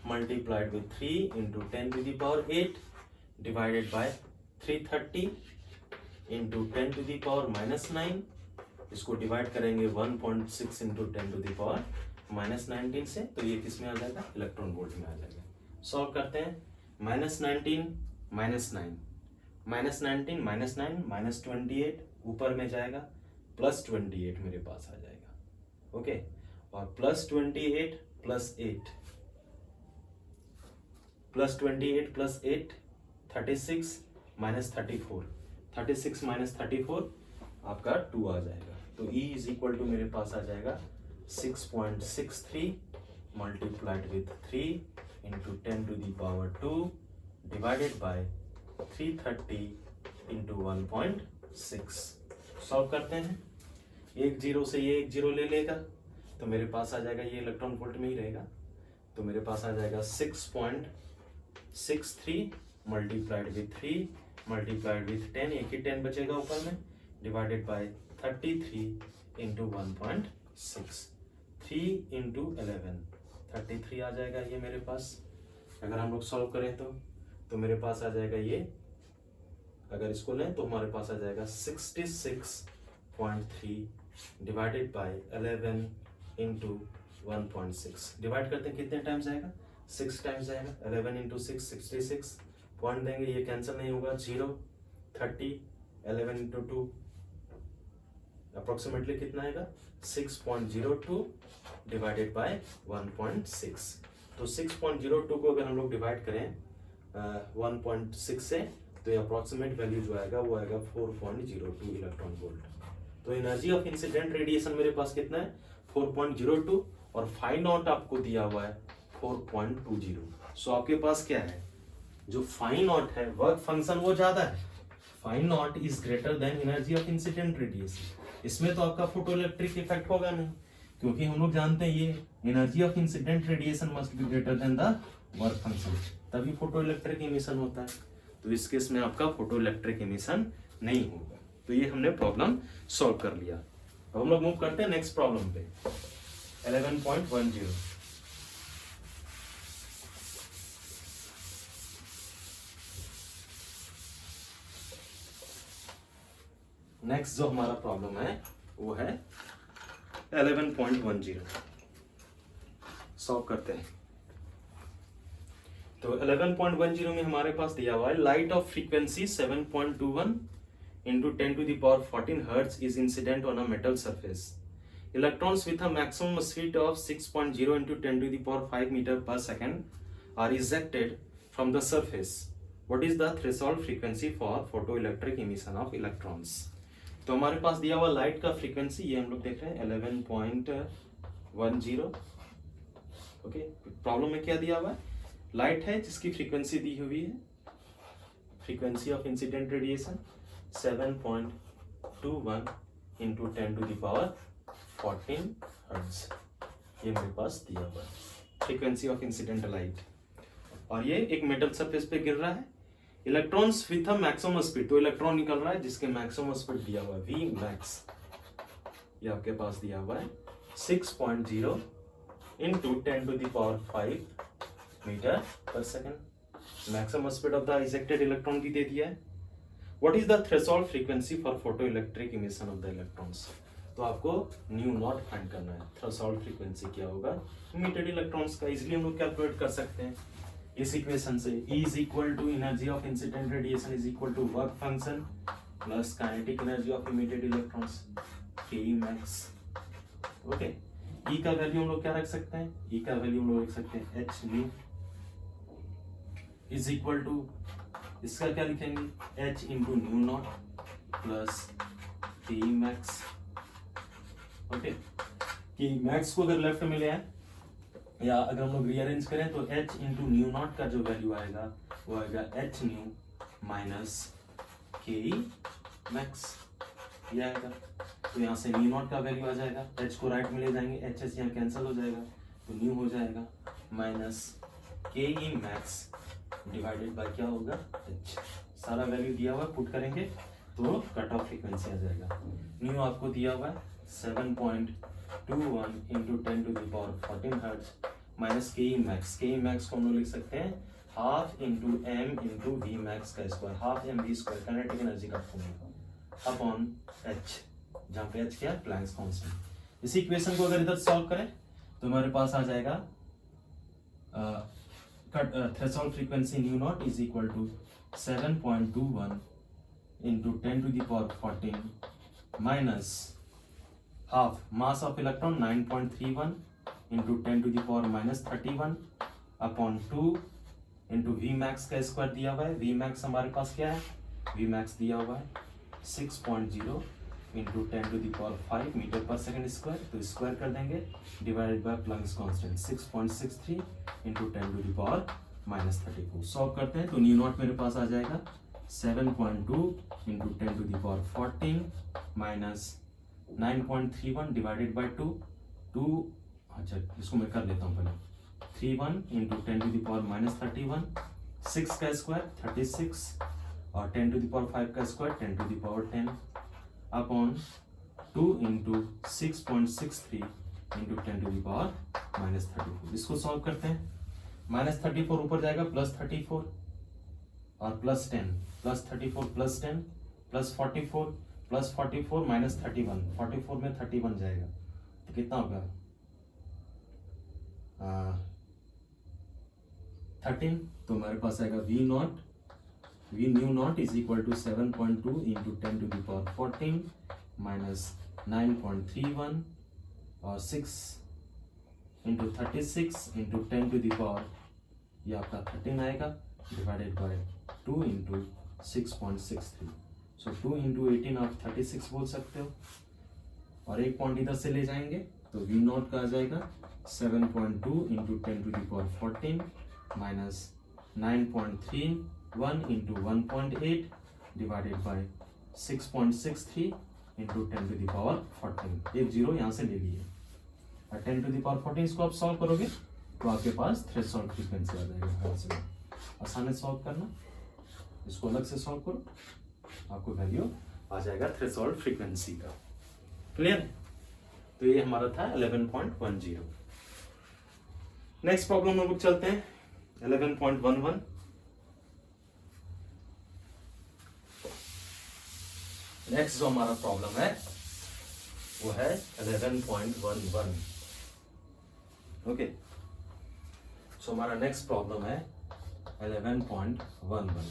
Speaker 1: multiplied with 3 into 10⁸ divided by 330 into 10⁻⁻9। इसको डिवाइड करेंगे 1.6 इंटू 10⁻⁻19 से, तो ये किस में आ जाएगा, इलेक्ट्रॉन वोल्ट में आ जाएगा। सॉल्व करते हैं, -19 -9 -19 -9 -28 ऊपर में जाएगा, +28 मेरे पास आ जाएगा। ओके, और +28 + 8 +28 + 8 36 -34 36 -34 आपका 2 आ जाएगा। तो E इज इक्वल टू मेरे पास आ जाएगा 6.63 multiplied with 3 into 10⁻² divided by 330 into 1.6। Solve करते हैं, एक जीरो से ये एक जीरो ले लेगा तो मेरे पास आ जाएगा, ये इलेक्ट्रॉन वोल्ट में ही रहेगा, तो मेरे पास आ जाएगा 6.63 मल्टीप्लाइड विथ 3 मल्टीप्लाइड विथ 10, एक ही 10 बचेगा ऊपर में, डिवाइडेड बाय 33 इंटू 1.6। 3 इंटू 11 33 आ जाएगा ये मेरे पास। अगर हम लोग सॉल्व करें तो मेरे पास आ जाएगा ये, अगर इसको लें तो हमारे पास आ जाएगा 66.3 डिवाइडेड बाय 11 इंटू 1.6 डिवाइड करते हैं कितने टाइम्स जाएगा 6 टाइम्स जाएगा 11 इंटू 6 66 पॉइंट देंगे ये कैंसिल नहीं होगा 0 30 11 इंटू 2 अप्रोक्सीमेटली कितना आएगा 6.02 डिवाइडेड बाय 1.6 तो 6.02 को अगर हम लोग डिवाइड करें 1.6 से तो ये अप्रोक्सीमेट वैल्यू जो आएगा वो आएगा 4.02 इलेक्ट्रॉन वोल्ट। तो एनर्जी ऑफ इंसिडेंट रेडिएशन मेरे पास कितना है 4.02 और फाई नॉट आपको दिया हुआ है 4.20। सो आपके पास क्या है जो फाई नॉट है वर्क फंक्शन वो ज्यादा है phi nought is greater than energy of incident radiation. इसमें तो आपका फोटो इलेक्ट्रिक इफेक्ट होगा नहीं क्योंकि हम लोग जानते हैं ये energy of incident radiation must be greater than the work function तभी फोटो इलेक्ट्रिक इमिशन होता है। तो इस केस में आपका फोटो इलेक्ट्रिक इमिशन नहीं होगा। तो ये हमने प्रॉब्लम सॉल्व कर लिया। अब हम लोग मूव करते हैं नेक्स्ट प्रॉब्लम पे 11.10। नेक्स्ट जो हमारा प्रॉब्लम है वो है 11.10 सॉल्व करते हैं। तो 11.10 में हमारे पास दिया हुआ है light of frequency 7.21 into 10 to the power 14 hertz is incident on a metal surface. Electrons with a maximum speed of 6.0 into 10 to the power 5 meter per second are ejected from the surface. What is the threshold frequency for photoelectric emission of electrons? तो हमारे पास दिया हुआ light का frequency ये हम लोग देख रहे हैं 11.10। ओके प्रॉब्लम में क्या दिया हुआ है लाइट है जिसकी फ्रीक्वेंसी दी हुई है frequency of incident radiation 7.21 into 10 to the power 14 hertz ये मेरे पास दिया हुआ है फ्रीक्वेंसी ऑफ इंसिडेंट लाइट और ये एक मेटल सरफेस पे गिर रहा है। Electrons with a maximum speed तो इलेक्ट्रॉन निकल रहा है जिसके मैक्सिमम स्पीड दिया हुआ है v max ये आपके पास दिया हुआ है 6.0 into 10 to the power 5 metre पर second. Maximum speed of the ejected electron भी दे दिया है। What is the threshold frequency for photoelectric emission of the electrons? तो आपको न्यू नॉट फाइंड करना है। थ्रेशोल्ड फ्रीक्वेंसी क्या होगा इमिटेड इलेक्ट्रॉन्स का इजीली हम लोग कैलकुलेट कर सकते हैं इस इक्वेशन से। E is equal to energy of incident radiation is equal to work function plus kinetic energy of emitted electrons K max। Okay E का वैल्यू हम लोग क्या रख सकते हैं E का वैल्यू हम लोग रख सकते हैं h nu is equal to इसका क्या लिखेंगे h into nu not plus K max. Okay K max को अगर लेफ्ट में ले आए या अगर हम लोग रीअरेंज करें तो h इंटू न्यू नॉट का जो वैल्यू आएगा वो आएगा h new minus K max ये आएगा। तो यहाँ से न्यू नॉट का वैल्यू आ जाएगा h को राइट में ले जाएंगे h यहाँ कैंसिल हो जाएगा तो न्यू हो जाएगा minus K max divided by क्या होगा h। सारा वैल्यू दिया हुआ पुट करेंगे तो कट ऑफ फ्रीक्वेंसी आ जाएगा। न्यू आपको दिया हुआ है 7.21 into 10 to the power 14 hertz minus K max. K max को हम लोग लिख सकते हैं half into m into v max का square half m v square kinetic energy का फॉर्मूला अपॉन एच जहाँ पे एच क्या है प्लैंक्स कांस्टेंट। इसी इक्वेशन को अगर इधर सॉल्व करें तो हमारे पास आ जाएगा threshold frequency nu naught is equal to 7.21 into 10 to the power 14 minus half mass of electron 9.31 into 10 to the power minus 31 upon 2 into v max का स्क्वायर दिया हुआ है। v max हमारे पास क्या है v max दिया हुआ है 6.0 into 10 to the power 5 metre पर सेकेंड स्क्वायर तो स्क्वायर कर देंगे divided by planks constant 6.63 into 10 to the power minus 34। Solve करते हैं तो न्यू नॉट मेरे पास आ जाएगा 7.2 into 10 to the power 14 minus 9.31 divided by 2 अच्छा इसको मैं कर लेता हूँ पहले 31 into 10 to the power minus 31 6 का स्क्वायर 36 और 10 to the power 5 का square 10 to the power 10 upon 2 into 6.63 into 10 to the power minus 34। इसको सॉल्व करते हैं माइनस 34 ऊपर जाएगा प्लस 34 और plus 10 plus 34 plus 10 plus 44 plus 44 minus 31 44 में 31 जाएगा तो कितना होगा 13, तो हमारे पास आएगा V nu nought is equal to 7.2 into 10 to the power 14 minus 9.31 और 6 into 36 into 10 to the power, ये आपका 13 आएगा, divided by 2 into 6.63। So 2 into 18 आप 36 बोल सकते हो, और एक पॉइंट इधर से ले जाएंगे तो वी नॉट का आ जाएगा 7.2 into 10 to the power 14 minus 9.31 into 1.8 divided by 6.63 into 10 to the power 14। एक जीरो यहाँ से ले लिए, और 10 टू द पावर 14 इसको आप सॉल्व करोगे तो आपके पास थ्रेशोल्ड फ्रीक्वेंसी आ जाएगा। आसानी से सॉल्व करना, इसको अलग से सॉल्व करो, आपको वैल्यू आ जाएगा थ्रेशोल्ड फ्रीक्वेंसी का। क्लियर? तो ये हमारा था 11.10। नेक्स्ट प्रॉब्लम हम लोग चलते हैं 11.11। नेक्स्ट जो हमारा प्रॉब्लम है वो है 11.11। ओके, सो हमारा नेक्स्ट प्रॉब्लम है 11.11।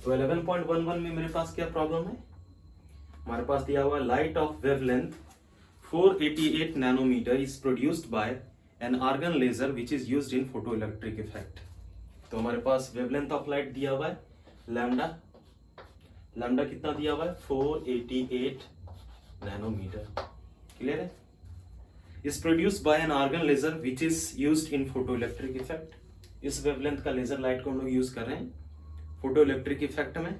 Speaker 1: तो 11.11 में मेरे पास क्या प्रॉब्लम है? हमारे पास दिया हुआ light of wavelength 488 nanometre is produced by an argon laser which is used in photo electric effect. तो हमारे पास वेवलेंथ ऑफ लाइट दिया हुआ है लैम्डा, लैम्डा कितना दिया हुआ है 488 नैनोमीटर। क्लियर है? Is produced by an argon laser which is used in photo electric effect. इस वेवलेंथ का लेजर लाइट को हम लोग यूज कर रहे हैं फोटो इलेक्ट्रिक इफेक्ट में।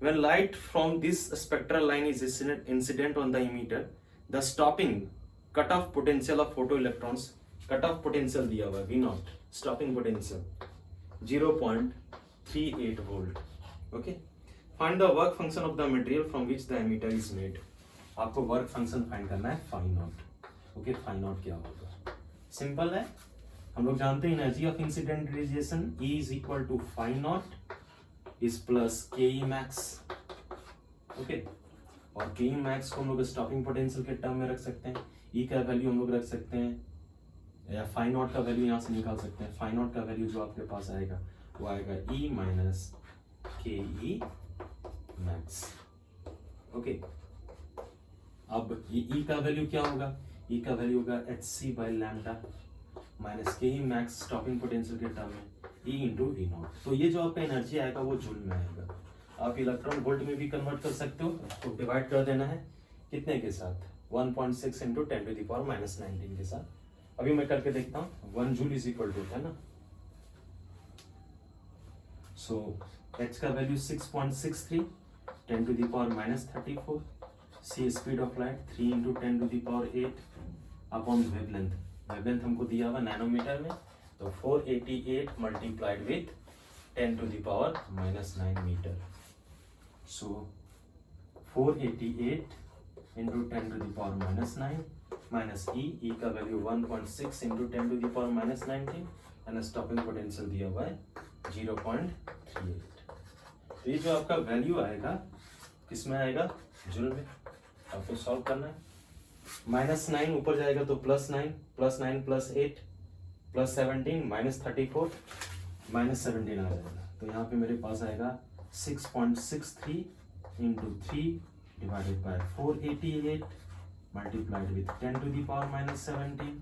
Speaker 1: When light from this spectral line is incident on the emitter, the stopping cutoff potential of photoelectrons, cutoff potential दिया हुआ है V naught, stopping potential 0.38 volt. Okay. Find the work function of the material from which the emitter is made. आपको work function find करना है phi naught. Okay, phi naught क्या होगा? Simple है, हम लोग जानते हैं energy of incident radiation E is equal to phi naught is plus K E max. Okay, और के ई मैक्स को हम लोग स्टॉपिंग पोटेंशियल के टर्म में रख सकते हैं। ई का वैल्यू हम लोग रख सकते हैं, या फाई नॉट का वैल्यू यहाँ से निकाल सकते हैं। फाई नॉट का वैल्यू जो आपके पास आएगा वो आएगा E minus K E max. Okay, अब ई का वैल्यू क्या होगा? ई का वैल्यू होगा h c by lambda minus K E max stopping potential के टर्म में E इंटू वी नॉट। तो ये जो आपका एनर्जी आएगा वो जूल में आएगा। आप इलेक्ट्रॉन वोल्ट में भी कन्वर्ट कर सकते हो, तो डिवाइड कर देना है कितने के साथ? 1.6 into 10 to the power minus 19 के साथ। अभी मैं करके देखता हूँ। 1 जूल इज इक्वल टू है ना, सो H का value 6.63 10 to the power minus 34, C speed of light 3 into 10 to the power 8 upon wavelength. Wavelength हमको दिया हुआ नैनोमीटर में, तो 488 multiplied with 10 to the power minus 9 metre. So 488 into 10 to the power minus 9 minus e का value 1.6 into 10 to the power minus 19 and stopping potential दिया हुआ है 0.38। तो ये जो आपका वैल्यू आएगा किसमें आएगा? जूल में। आपको सॉल्व करना है। माइनस 9 ऊपर जाएगा तो plus 9 plus 9 plus 8 plus 17 minus 34 minus 17 आ जाएगा। तो यहाँ पे मेरे पास आएगा 6.63 into 3 divided by 488 multiplied with 10 to the power minus 17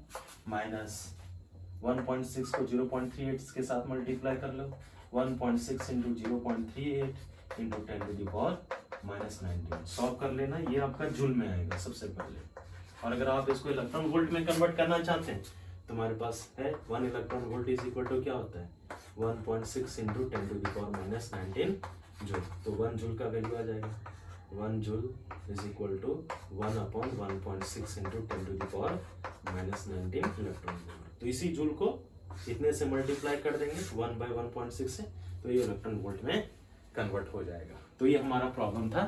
Speaker 1: minus 1.6 को 0.38 के साथ मल्टीप्लाई कर लो। 1.6 into 0.38 into 10 to the power minus 19 solve कर लेना। ये आपका जूल में आएगा सबसे पहले, और अगर आप इसको इलेक्ट्रॉन वोल्ट में कन्वर्ट करना चाहते हैं तुम्हारे पास है 1 electron volt is equal to क्या होता है 1.6 into 10 to the power minus 19 joule. तो 1 जूल का वैल्यू आ जाएगा 1 joule is equal to 1 upon 1.6 into 10 to the power minus 19 electron volt. तो इसी जूल को इतने से मल्टीप्लाई कर देंगे 1 बाई 1.6 से, तो ये इलेक्ट्रॉन वोल्ट में कन्वर्ट हो जाएगा। तो ये हमारा प्रॉब्लम था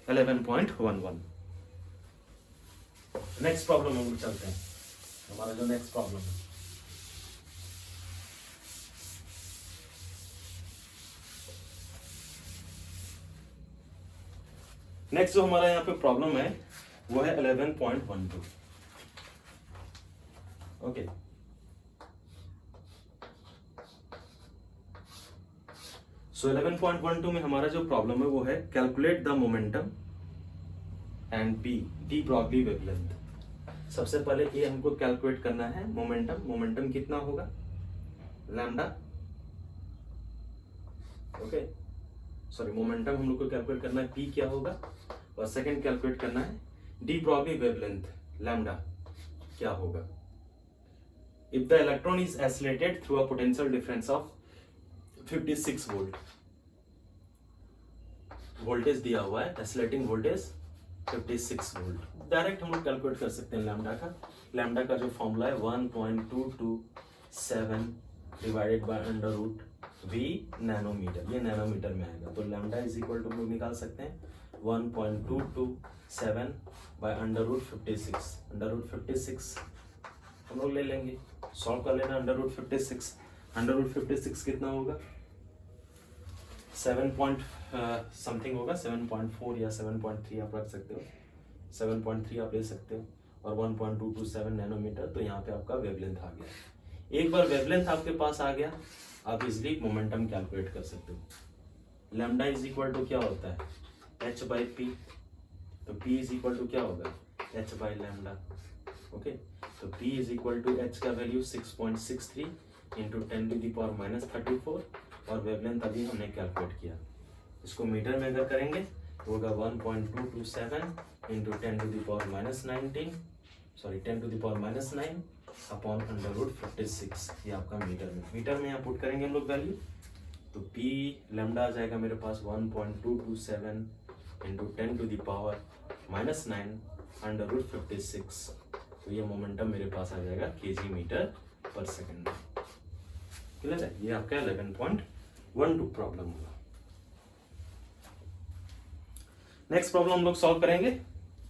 Speaker 1: 11.11। नेक्स्ट प्रॉब्लम हम चलते हैं। हमारा जो नेक्स्ट प्रॉब्लम है नेक्स्ट जो हमारा यहाँ पे प्रॉब्लम है वो है 11.12। ओके, सो 11.12 में हमारा जो प्रॉब्लम है वो है calculate the momentum and b de Broglie wavelength. सबसे पहले ये हमको कैलकुलेट करना है मोमेंटम। मोमेंटम कितना होगा, लैम्डा, ओके सॉरी मोमेंटम हम लोग को कैलकुलेट करना है पी क्या होगा, और सेकंड कैलकुलेट करना है डी ब्रॉगली वेवलेंथ लैम्डा क्या होगा। If the electron is acylated through a potential difference of 56 volt, voltage दिया हुआ है एसिलेटिंग वोल्टेज 56 वोल्ट, डायरेक्ट हम लोग कैलकुलेट कर सकते हैं लैम्डा का। लैम्डा का जो फॉर्मूला है 1.227 divided by under root V nanometre, ये नैनोमीटर में आएगा। तो लैम्डा इज इक्वल टू हम लोग निकाल सकते हैं 1.227 by under root 56। Under root 56 हम लोग ले लेंगे, सॉल्व कर लेना अंडर रूट 56। अंडर रूट 56 कितना होगा, 7 पॉइंट समथिंग होगा, 7.4 या 7.3 आप रख सकते हो, 7.3 आप ले सकते हो, और 1.227 नैनोमीटर। तो यहाँ पे आपका वेवलेंथ आ गया। एक बार वेवलेंथ आपके पास आ गया, आप इजिली मोमेंटम कैलकुलेट कर सकते हो। लैम्डा इज इक्वल टू क्या होता है, h बाई पी, तो p इज इक्वल टू क्या होगा, h बाई लैम्डा, ओके। तो p is equal to h का वैल्यू 6.63 इंटू 10⁻34, और वेवलेंथ अभी हमने कैलकुलेट किया। इसको मीटर में अगर करेंगे तो होगा 1.227 into 10⁻19 sorry 10⁻9 upon under root 56, ये आपका मीटर में यहाँ पुट करेंगे हम लोग वैल्यू। तो p लैम्डा आ जाएगा मेरे पास 1.227 इंटू 10⁻9 अंडर रूट 56। तो ये मोमेंटम मेरे पास आ जाएगा kg मीटर पर सेकेंड। क्लियर है, ये आपका 11.12 प्रॉब्लम होगा। नेक्स्ट प्रॉब्लम हम लोग सॉल्व करेंगे,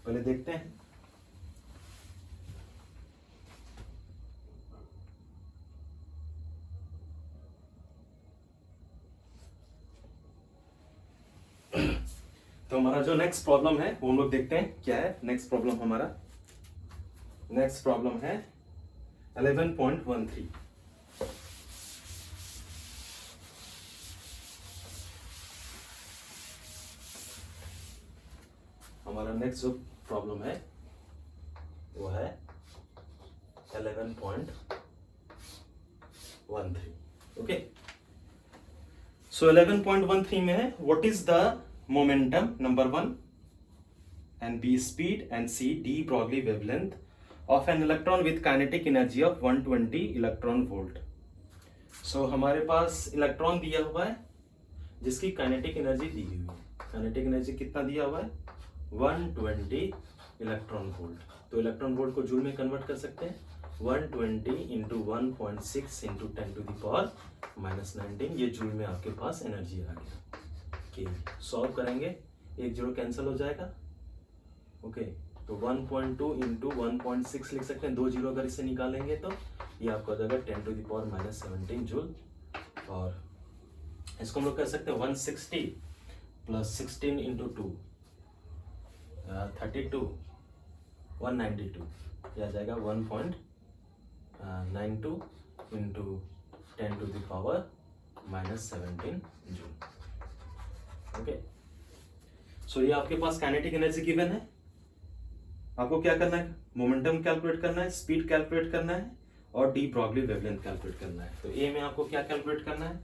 Speaker 1: पहले देखते हैं। तो हमारा जो नेक्स्ट प्रॉब्लम है वो हम लोग देखते हैं क्या है। नेक्स्ट प्रॉब्लम हमारा नेक्स्ट प्रॉब्लम है 11.13। हमारा नेक्स्ट जो प्रॉब्लम है वो है 11.13, ओके। सो 11.13 में है what is the momentum number 1 and B speed and C D Broglie wavelength of an electron with kinetic energy of 120 electron volt। So हमारे पास इलेक्ट्रॉन दिया हुआ है जिसकी काइनेटिक एनर्जी दी हुई है। काइनेटिक एनर्जी कितना दिया हुआ है, 120 इलेक्ट्रॉन वोल्ट। तो इलेक्ट्रॉन वोल्ट को जूल में कन्वर्ट कर सकते हैं, 120 इंटू 1.6 इंटू 10⁻19, ये जूल में आपके पास एनर्जी आ गया। सॉल्व करेंगे, एक जीरो कैंसिल हो जाएगा, ओके। तो 1.2 इंटू 1.6 लिख सकते हैं, 2 जीरो अगर इसे निकालेंगे तो ये आपको आ जाएगा 10⁻17 जूल। और इसको हम लोग कह सकते हैं 160 प्लस 16 इंटू 2 32 192, ये आ जाएगा 1.92 इंटू 10⁻17 जूल, ओके। सो ये आपके पास काइनेटिक एनर्जी गिवन है। आपको क्या करना है, मोमेंटम कैलकुलेट करना है, स्पीड कैलकुलेट करना है, और डी ब्रॉगली वेवलेंथ कैलकुलेट करना है। तो ए में आपको क्या कैलकुलेट करना है,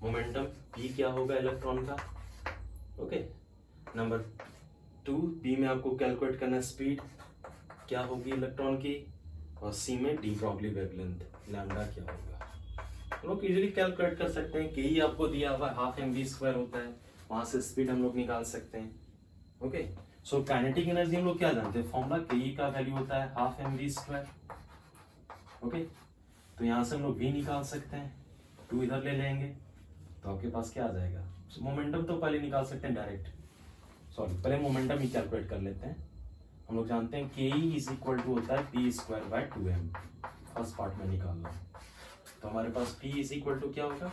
Speaker 1: मोमेंटम पी क्या होगा इलेक्ट्रॉन का, ओके। नंबर 2 बी में आपको कैलकुलेट करना है स्पीड क्या होगी इलेक्ट्रॉन की, और सी में डी ब्रॉगली वेवलेंथ लैम्डा क्या होगा। हम लोग इजीली कैलकुलेट कर सकते हैं, के आपको दिया हुआ है 12 mv² होता है, वहां से स्पीड हम लोग निकाल सकते हैं, ओके। सो काइनेटिक एनर्जी हम लोग क्या जानते हैं, फॉर्मूला के का वैल्यू होता है 12 mv², ओके। तो यहाँ से हम लोग v निकाल सकते हैं, 2 इधर ले लेंगे तो आपके पास क्या आ जाएगा। मोमेंटम तो पहले निकाल सकते हैं डायरेक्ट, सॉरी पहले मोमेंटम ही कैलकुलेट कर लेते हैं। हम लोग जानते हैं के इज इक्वल टू होता है p²/2m, फर्स्ट पार्ट में निकालना। तो हमारे पास p इज इक्वल टू क्या होगा,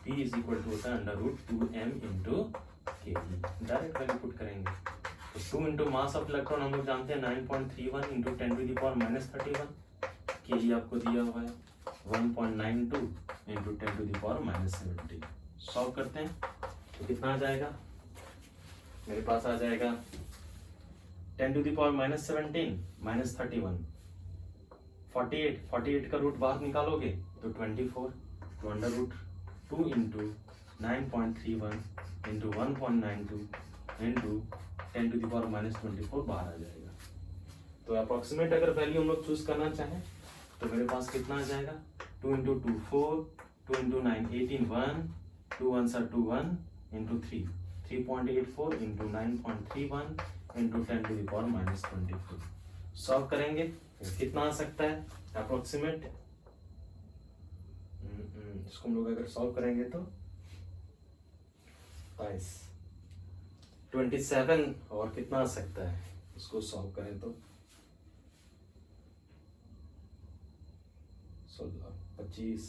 Speaker 1: p इज इक्वल टू होता है √2m इंटू के, डायरेक्ट वैल्यू पुट करेंगे। तो 2 इंटू मास ऑफ इलेक्ट्रॉन हम लोग जानते हैं 9.31 इंटू 10⁻31, के आपको दिया हुआ है 1.92 इंटू 10⁻17। सॉल्व करते हैं तो कितना आ जाएगा, मेरे पास आ जाएगा 10 टू द पावर माइनस 17 माइनस 31 48 का रूट बाहर निकालोगे तो 24 तो under root 2 into 9.31 into 1.92 into 10 to the power minus 24 बाहर आ जाएगा। तो अप्रोक्सीमेट अगर वैल्यू हम लोग चूज करना चाहें तो मेरे पास कितना आ जाएगा, 2 into 2 4, 2 into 9 18 1, 2 1 2 1 into 3 3.84 into 9.31 into 10 to the power minus 24। Solve करेंगे कितना आ सकता है अप्रोक्सीमेट, इसको हम लोग अगर सॉल्व करेंगे तो 27 और कितना आ सकता है, इसको सॉल्व करें तो 25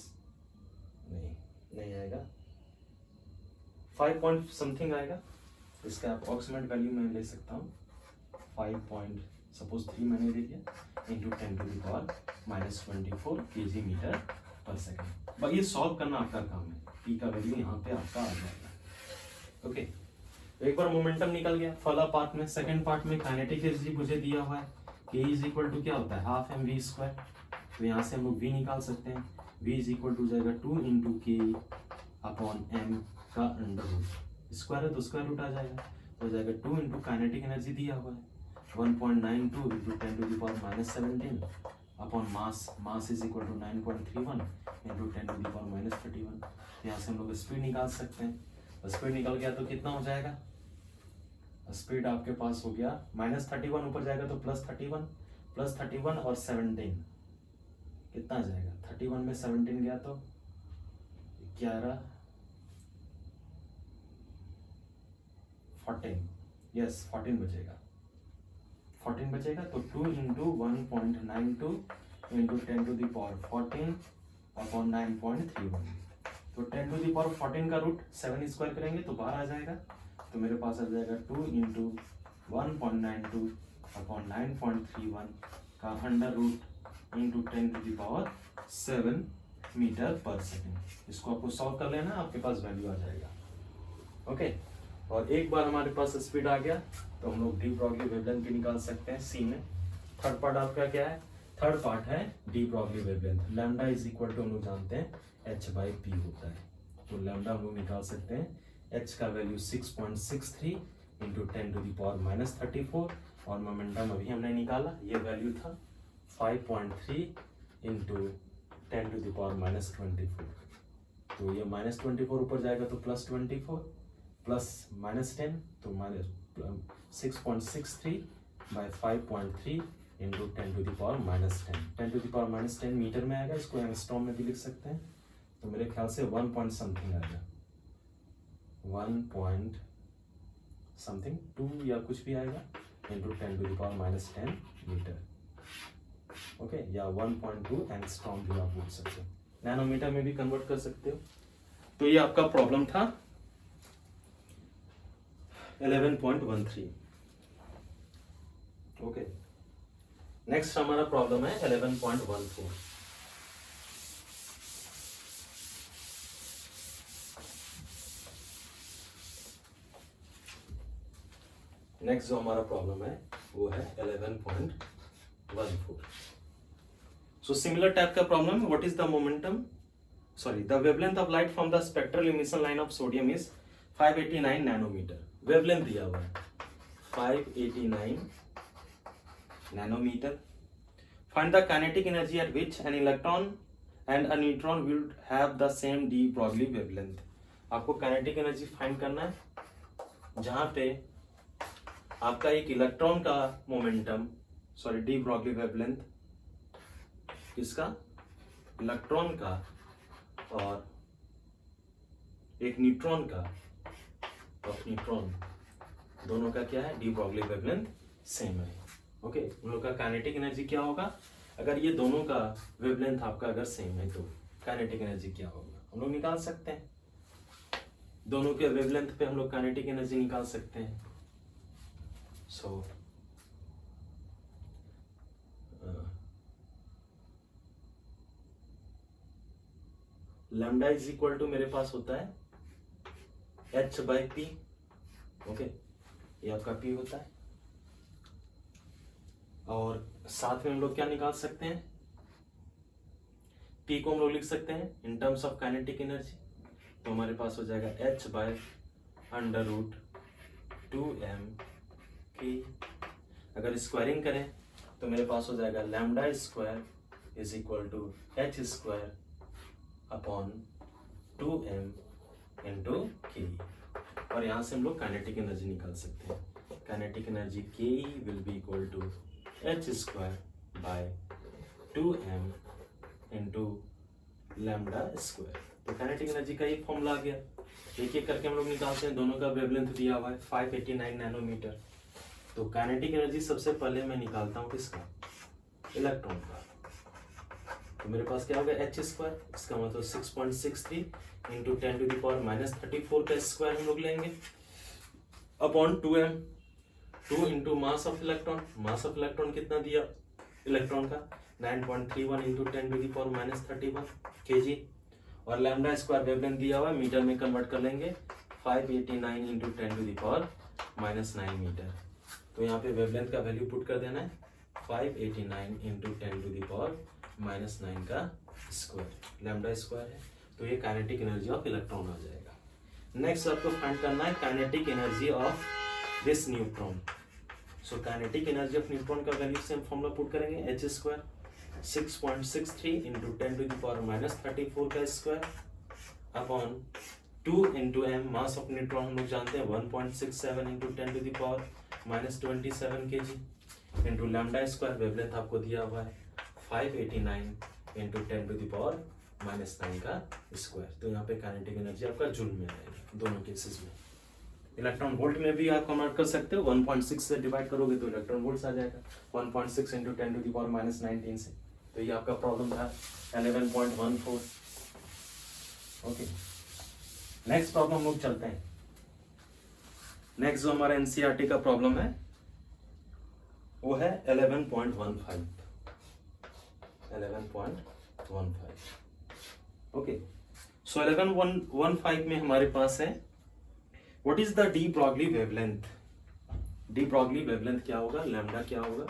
Speaker 1: नहीं आएगा, 5 पॉइंट समथिंग आएगा। इसका अप्रोक्सीमेट वैल्यू मैं ले सकता हूँ 5 पॉइंट सपोज 3 मैंने ले लिया into 10 to the power minus 24 kg metre पर सेकेंड। बस ये सॉल्व करना आपका काम है, पी का वैल्यू यहाँ पे आपका आ जाएगा। ओके, एक बार मोमेंटम निकल गया फर्स्ट पार्ट में। सेकंड पार्ट में काइनेटिक एनर्जी मुझे दिया हुआ है k इज इक्वल टू क्या होता है हाफ एम वी स्क्वायर, तो यहाँ से हम लोग v निकाल सकते हैं। v इज इक्वल टू जाएगा 2 इंटू के अपॉन एम का अंडर रूट, स्क्वायर है तो स्क्वायर रूट आ जाएगा, तो जाएगा 2 इंटू काइनेटिक एनर्जी दिया हुआ है 1.92 into 10 to the power minus 17 upon mass is equal to 9.31 into 10 to the power minus 31। यहाँ से हम लोग स्पीड निकाल सकते हैं। स्पीड निकल गया तो कितना हो जाएगा, स्पीड आपके पास हो गया माइनस 31 ऊपर जाएगा तो प्लस 31 और 17 कितना आ जाएगा, 31 में 17 गया तो 11 14, यस 14 बचेगा तो 2 into 1.92 into 10 to the power 14 upon 9.31, तो 10 टू द पावर 14 का रूट 7 स्क्वायर करेंगे तो बाहर आ जाएगा, तो मेरे पास आ जाएगा 2 इंटू 1.92 अपॉन 9.31 का under root into 10 to the power 7 metre पर सेकेंड। इसको आपको सॉल्व कर लेना, आपके पास वैल्यू आ जाएगा। ओके, और एक बार हमारे पास स्पीड आ गया तो हम लोग डी ब्रॉगली वेवलेंथ भी निकाल सकते हैं सी में। थर्ड पार्ट आपका क्या है, थर्ड पार्ट है de Broglie wavelength. Lambda is equal to हम लोग जानते हैं एच बाई पी होता है, तो लैम्डा हम लोग निकाल सकते हैं। एच का value 6.63 into 10 to the power minus 34 और मोमेंटम अभी हमने निकाला, ये वैल्यू था 5.3 into 10 to the power minus 24, तो ये माइनस 24 ऊपर जाएगा तो प्लस 24 प्लस माइनस 10 तो minus 6.63 by 5.3 into 10 to the power minus 10 to the power minus 10 metre में आएगा, इसको एंगस्ट्रॉम में भी लिख सकते हैं, तो मेरे ख्याल से 1 पॉइंट समथिंग आएगा, 1 पॉइंट समथिंग 2 या कुछ भी आएगा into 10 to the power minus 10 metre. Okay, या 1.2 एंगस्ट्रॉम भी आप बोल सकते हो, नैनोमीटर में भी कन्वर्ट कर सकते हो। तो ये आपका प्रॉब्लम था 11.13। ओके, नेक्स्ट हमारा प्रॉब्लम है 11.14। नेक्स्ट जो हमारा प्रॉब्लम है वो है 11.14। सो सिमिलर टाइप का problem, what is the momentum, sorry the wavelength of light from the spectral emission line of sodium is 589 nanometre. Wavelength दिया हुआ है 589 nanometre. Find the kinetic energy at which an electron and a neutron will have the same de Broglie wavelength. आपको kinetic energy find करना है जहां पे आपका एक इलेक्ट्रॉन का momentum, sorry de Broglie wavelength किसका, इलेक्ट्रॉन का, और एक न्यूट्रॉन का, और न्यूट्रॉन दोनों का क्या है, डी ब्रॉगली वेवलेंथ सेम है। ओके, उन लोग का काइनेटिक एनर्जी क्या होगा, अगर ये दोनों का वेवलेंथ आपका अगर सेम है तो काइनेटिक एनर्जी क्या होगा हम लोग निकाल सकते हैं। दोनों के वेवलेंथ पे हम लोग काइनेटिक एनर्जी निकाल सकते हैं। So lambda is equal to मेरे पास होता है h बाई पी। ओके, ये आपका p होता है। और साथ में हम लोग क्या निकाल सकते हैं, p को हम लोग लिख सकते हैं in terms of kinetic energy. तो हमारे पास हो जाएगा h by under root 2m p। अगर स्क्वायरिंग करें तो मेरे पास हो जाएगा lambda square is equal to h square upon 2m into K. और यहाँ से हम लोग काइनेटिक एनर्जी निकाल सकते हैं। Kinetic energy K will be equal to h square by 2m into lambda square. तो काइनेटिक एनर्जी का ये फॉर्मूला आ गया। एक एक करके हम लोग निकालते हैं। दोनों का वेवलेंथ दिया हुआ है 589 नैनोमीटर। तो काइनेटिक एनर्जी सबसे पहले मैं निकालता हूँ किसका, इलेक्ट्रॉन का। तो मेरे पास क्या होगा h स्क्वायर, इसका मतलब 6.63 into 10 to the power minus 34 का स्क्वायर हम लोग लेंगे upon 2m। 2 into mass of electron. Mass of electron कितना दिया इलेक्ट्रॉन का, 9.31 into 10 to the power minus 31 kg। और लैम्डा स्क्वायर वेवलेंथ दिया हुआ है, मीटर में कन्वर्ट कर लेंगे 589 into 10 to the power minus 9 metre. तो यहाँ पे वेवलेंथ का वैल्यू पुट कर देना है 589 into 10 to the power minus 9 का स्क्वायर, लैम्डा स्क्वायर है। तो ये काइनेटिक एनर्जी ऑफ इलेक्ट्रॉन आ जाएगा। नेक्स्ट आपको फाइंड करना है kinetic energy of this neutron. So kinetic energy of neutron का वैल्यू से हम फॉर्मूला पुट करेंगे h square 6.63 into 10 to the power minus 34 का square upon 2 into m। Mass of neutron हम लोग जानते हैं 1.67 into 10 to the power minus 27 kg into lambda square. Wavelength आपको दिया हुआ है 589 into 10 to the power minus 9 का स्क्वायर। तो यहाँ पे काइनेटिक एनर्जी आपका जूल में आएगा दोनों केसेस में। इलेक्ट्रॉन वोल्ट में भी आप कन्वर्ट कर सकते हो। 1.6 से डिवाइड करोगे तो इलेक्ट्रॉन वोल्ट्स आ जाएगा 1.6 into 10 to the power minus 19 से। तो ये आपका प्रॉब्लम था 11.14। ओके, नेक्स्ट प्रॉब्लम लोग चलते हैं। नेक्स्ट जो हमारा एनसीईआरटी का प्रॉब्लम है वो है 11.15। 11.15। ओके, सो 11.15 में हमारे पास है what is the D Broglie wavelength. D Broglie wavelength क्या होगा, लैम्डा क्या होगा।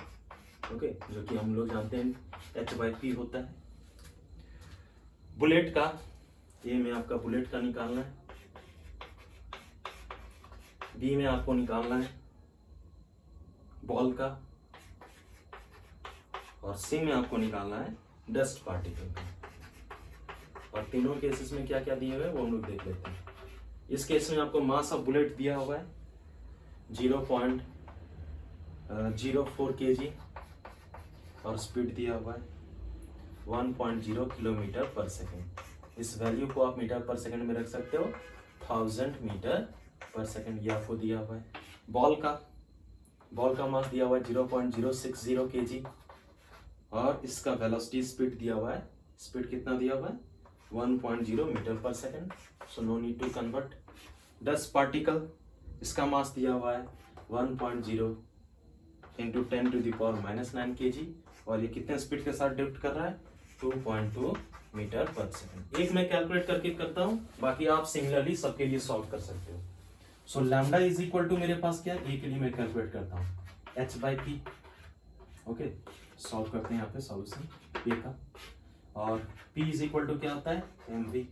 Speaker 1: ओके, जो कि हम लोग जानते हैं h बाई पी होता है। बुलेट का, ए में आपका बुलेट का निकालना है, बी में आपको निकालना है बॉल का, और सी में आपको निकालना है डस्ट पार्टिकल का। और तीनों केसेस में क्या क्या दिए हुए हैं वो हम लोग देख लेते हैं। इस केस में आपको मास ऑफ बुलेट दिया हुआ है 0.04 kg और स्पीड दिया हुआ है 1.0 किलोमीटर पर सेकेंड। इस वैल्यू को आप मीटर पर सेकेंड में रख सकते हो 1000 मीटर पर सेकेंड, ये आपको दिया हुआ है। बॉल का मास दिया हुआ है 0.060 kg और इसका वेलोसिटी स्पीड दिया हुआ है, स्पीड कितना दिया हुआ है 1.0 मीटर पर second. So no need to convert. Dust particle, इसका मास दिया हुआ है 1.0 into 10 to the power minus 9 kg और ये कितने स्पीड के साथ ड्रिफ्ट कर रहा है 2.2 मीटर पर सेकेंड। एक मैं कैलकुलेट करके करता हूँ, बाकी आप सिमिलरली सबके लिए सॉल्व कर सकते हो। So lambda is equal to मेरे पास क्या है, ए के लिए मैं कैलकुलेट करता हूँ h by P. Okay, solve करते हैं यहाँ पे सॉल्यूशन ए का। और p इज इक्वल टू क्या होता है mv।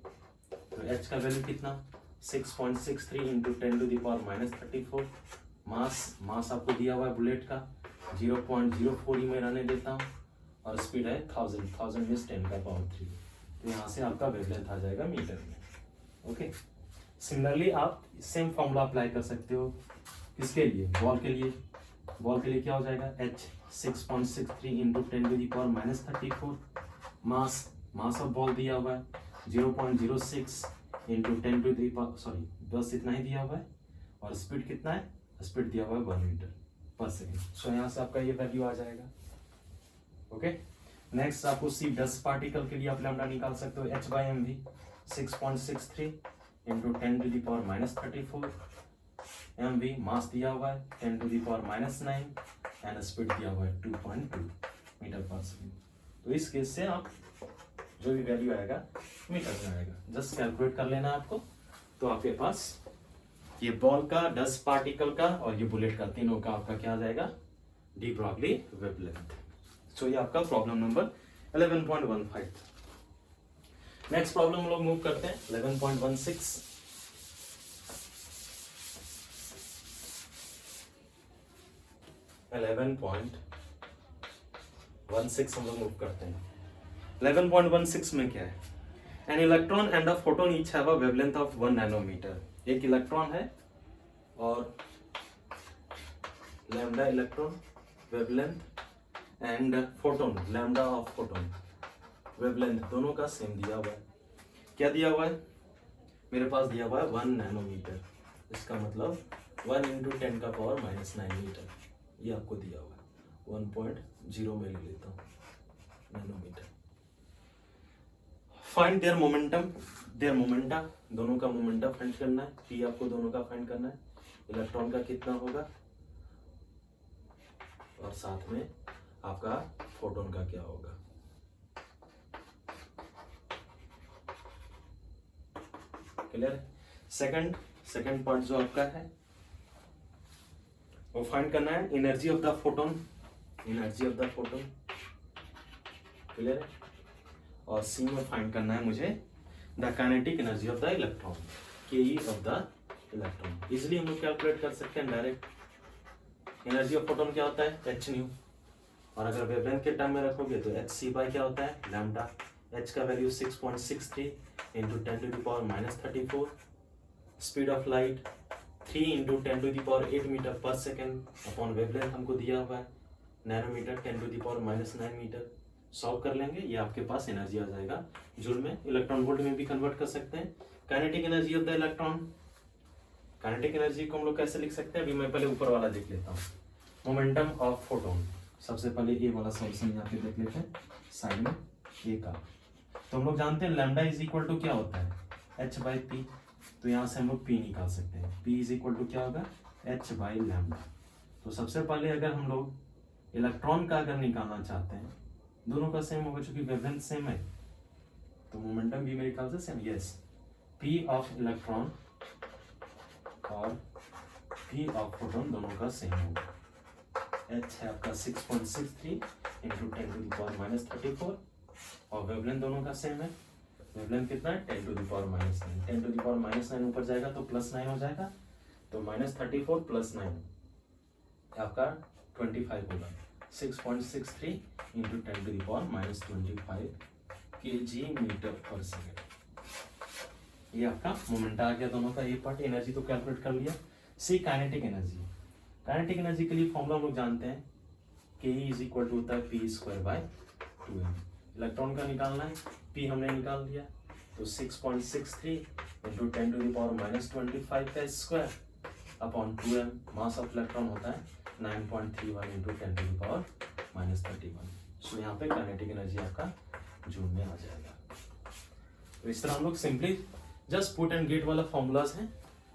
Speaker 1: तो h का वैल्यू कितना 6.63 into 10 to the power minus 34। Mass आपको दिया हुआ है बुलेट का 0.04 ही मैं रहने देता हूँ और स्पीड है 1000 में 10 का पावर 3। तो यहाँ से आपका वेवलेंथ आ जाएगा मीटर में। ओके, सिमिलरली आप सेम फॉर्मूला अप्लाई कर सकते हो किसके लिए, बॉल के लिए। बॉल के लिए क्या हो जाएगा h 6.63 into 10 to the power minus 34। Mass of ball दिया हुआ है 0.06 into 10 to the power, sorry बस इतना ही दिया हुआ है। और स्पीड कितना है, स्पीड दिया हुआ है 1 मीटर पर सेकेंड। सो यहाँ से आपका ये वैल्यू आ जाएगा। ओके, नेक्स्ट आपको सी डस्ट पार्टिकल के लिए आप लैम्डा निकाल सकते हो h by m v 6.63 into 10 to the power minus 34 m v. Mass दिया हुआ है 10 to the power minus 9 and speed दिया हुआ है 2.2 मीटर पर सेकेंड। तो इस केस से आप जो भी वैल्यू आएगा मीटर में आएगा, जस्ट कैलकुलेट कर लेना आपको। तो आपके पास ये बॉल का, डस्ट पार्टिकल का और ये बुलेट का, तीनों का आपका क्या आ जाएगा, डी ब्रॉगली वेवलेंथ। सो ये आपका प्रॉब्लम नंबर 11.15। नेक्स्ट प्रॉब्लम हम लोग मूव करते हैं 11.16। 11.16 हम लोग मूव करते हैं। 11.16 में क्या है, an electron and a photon each have a wavelength of 1 nanometre. एक इलेक्ट्रॉन है और lambda electron wavelength and photon lambda of photon wavelength दोनों का सेम दिया हुआ है। क्या दिया हुआ है, मेरे पास दिया हुआ है 1 नैनोमीटर, इसका मतलब 1 × 10⁻⁻9 मीटर, ये आपको दिया हुआ है। 1.0 में ले लेता हूँ nanometre. Find their momentum, their momenta, दोनों का मोमेंटा फाइंड करना है। पी आपको दोनों का फाइंड करना है, इलेक्ट्रॉन का कितना होगा और साथ में आपका फोटोन का क्या होगा। क्लियर है। सेकंड पार्ट जो आपका है वो फाइंड करना है energy of the photon, energy of the photon. Clear है। और सी में फाइंड करना है मुझे the kinetic energy of the electron, के ऑफ द इलेक्ट्रॉन। इजिली हम लोग कैलकुलेट कर सकते हैं डायरेक्ट। एनर्जी ऑफ फोटोन क्या होता है, एच न्यू, और अगर वेवलेंथ के टर्म में रखोगे तो एच सी बाय क्या होता है, लैम्डा। एच का value 6.63 into 10⁻⁻34, speed of light 3 × 10⁸ metre पर सेकेंड अपॉन वेवलेंथ हमको दिया हुआ है नैनोमीटर 10⁻⁹ मीटर। सॉल्व कर लेंगे, ये आपके पास एनर्जी आ जाएगा जूल में। इलेक्ट्रॉन वोल्ट में भी कन्वर्ट कर सकते हैं। Kinetic energy of the electron, kinetic energy को हम लोग कैसे लिख सकते हैं, अभी मैं पहले ऊपर वाला देख लेता हूँ। मोमेंटम ऑफ फोटोन, सबसे पहले ए वाला सॉल्यूशन यहाँ पे देख लेते हैं साइड में ए का। तो हम लोग जानते हैं लैम्डा इज इक्वल टू क्या होता है, h/p। तो यहाँ से हम लोग p निकाल सकते हैं। p इज इक्वल टू क्या होगा, h/λ। तो सबसे पहले अगर हम लोग इलेक्ट्रॉन का अगर निकालना चाहते हैं, दोनों का सेम होगा चूंकि वेवलेंथ सेम है, तो मोमेंटम भी मेरे ख्याल से same. Yes, p of electron और p ऑफ फोटोन दोनों का सेम होगा। h है आपका 6.63 इंटू 10⁻⁻34 और वेवलेंथ दोनों का सेम है। वेवलेंथ कितना है, 10⁻⁻9। 10⁻⁻9 ऊपर जाएगा तो +9 हो जाएगा, तो -34 + 9 आपका 25 होगा। 6.63 इंटू 10⁻⁻25 kg/s। ये आपका मोमेंट आ गया दोनों का। ये पार्ट एनर्जी तो कैलकुलेट कर लिया। सी काइनेटिक एनर्जी, काइनेटिक एनर्जी के लिए फॉर्मूला हम लोग जानते हैं, के इज इक्वल टू होता है p²/2m। इलेक्ट्रॉन का निकालना है, p हमने निकाल दिया, तो 6.63 इंटू 10⁻⁻25 का square upon 2m। Mass of electron होता है 9.31 इंटू 10⁻⁻31। सो यहाँ पे काइनेटिक एनर्जी आपका जूल में आ जाएगा। तो इस तरह हम लोग simply just put and get वाला फॉर्मूलाज हैं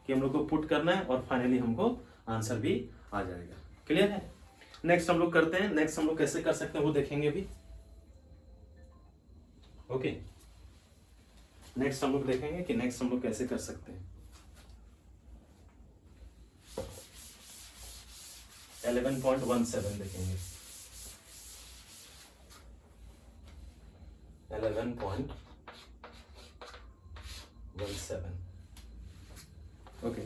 Speaker 1: कि हम लोग को पुट करना है और फाइनली हमको आंसर भी आ जाएगा। क्लियर है। नेक्स्ट हम लोग करते हैं, नेक्स्ट हम लोग कैसे कर सकते हैं वो देखेंगे भी। ओके, नेक्स्ट हम लोग देखेंगे कि नेक्स्ट हम लोग कैसे कर सकते हैं। 11.17 देखेंगे। 11.17 ओके।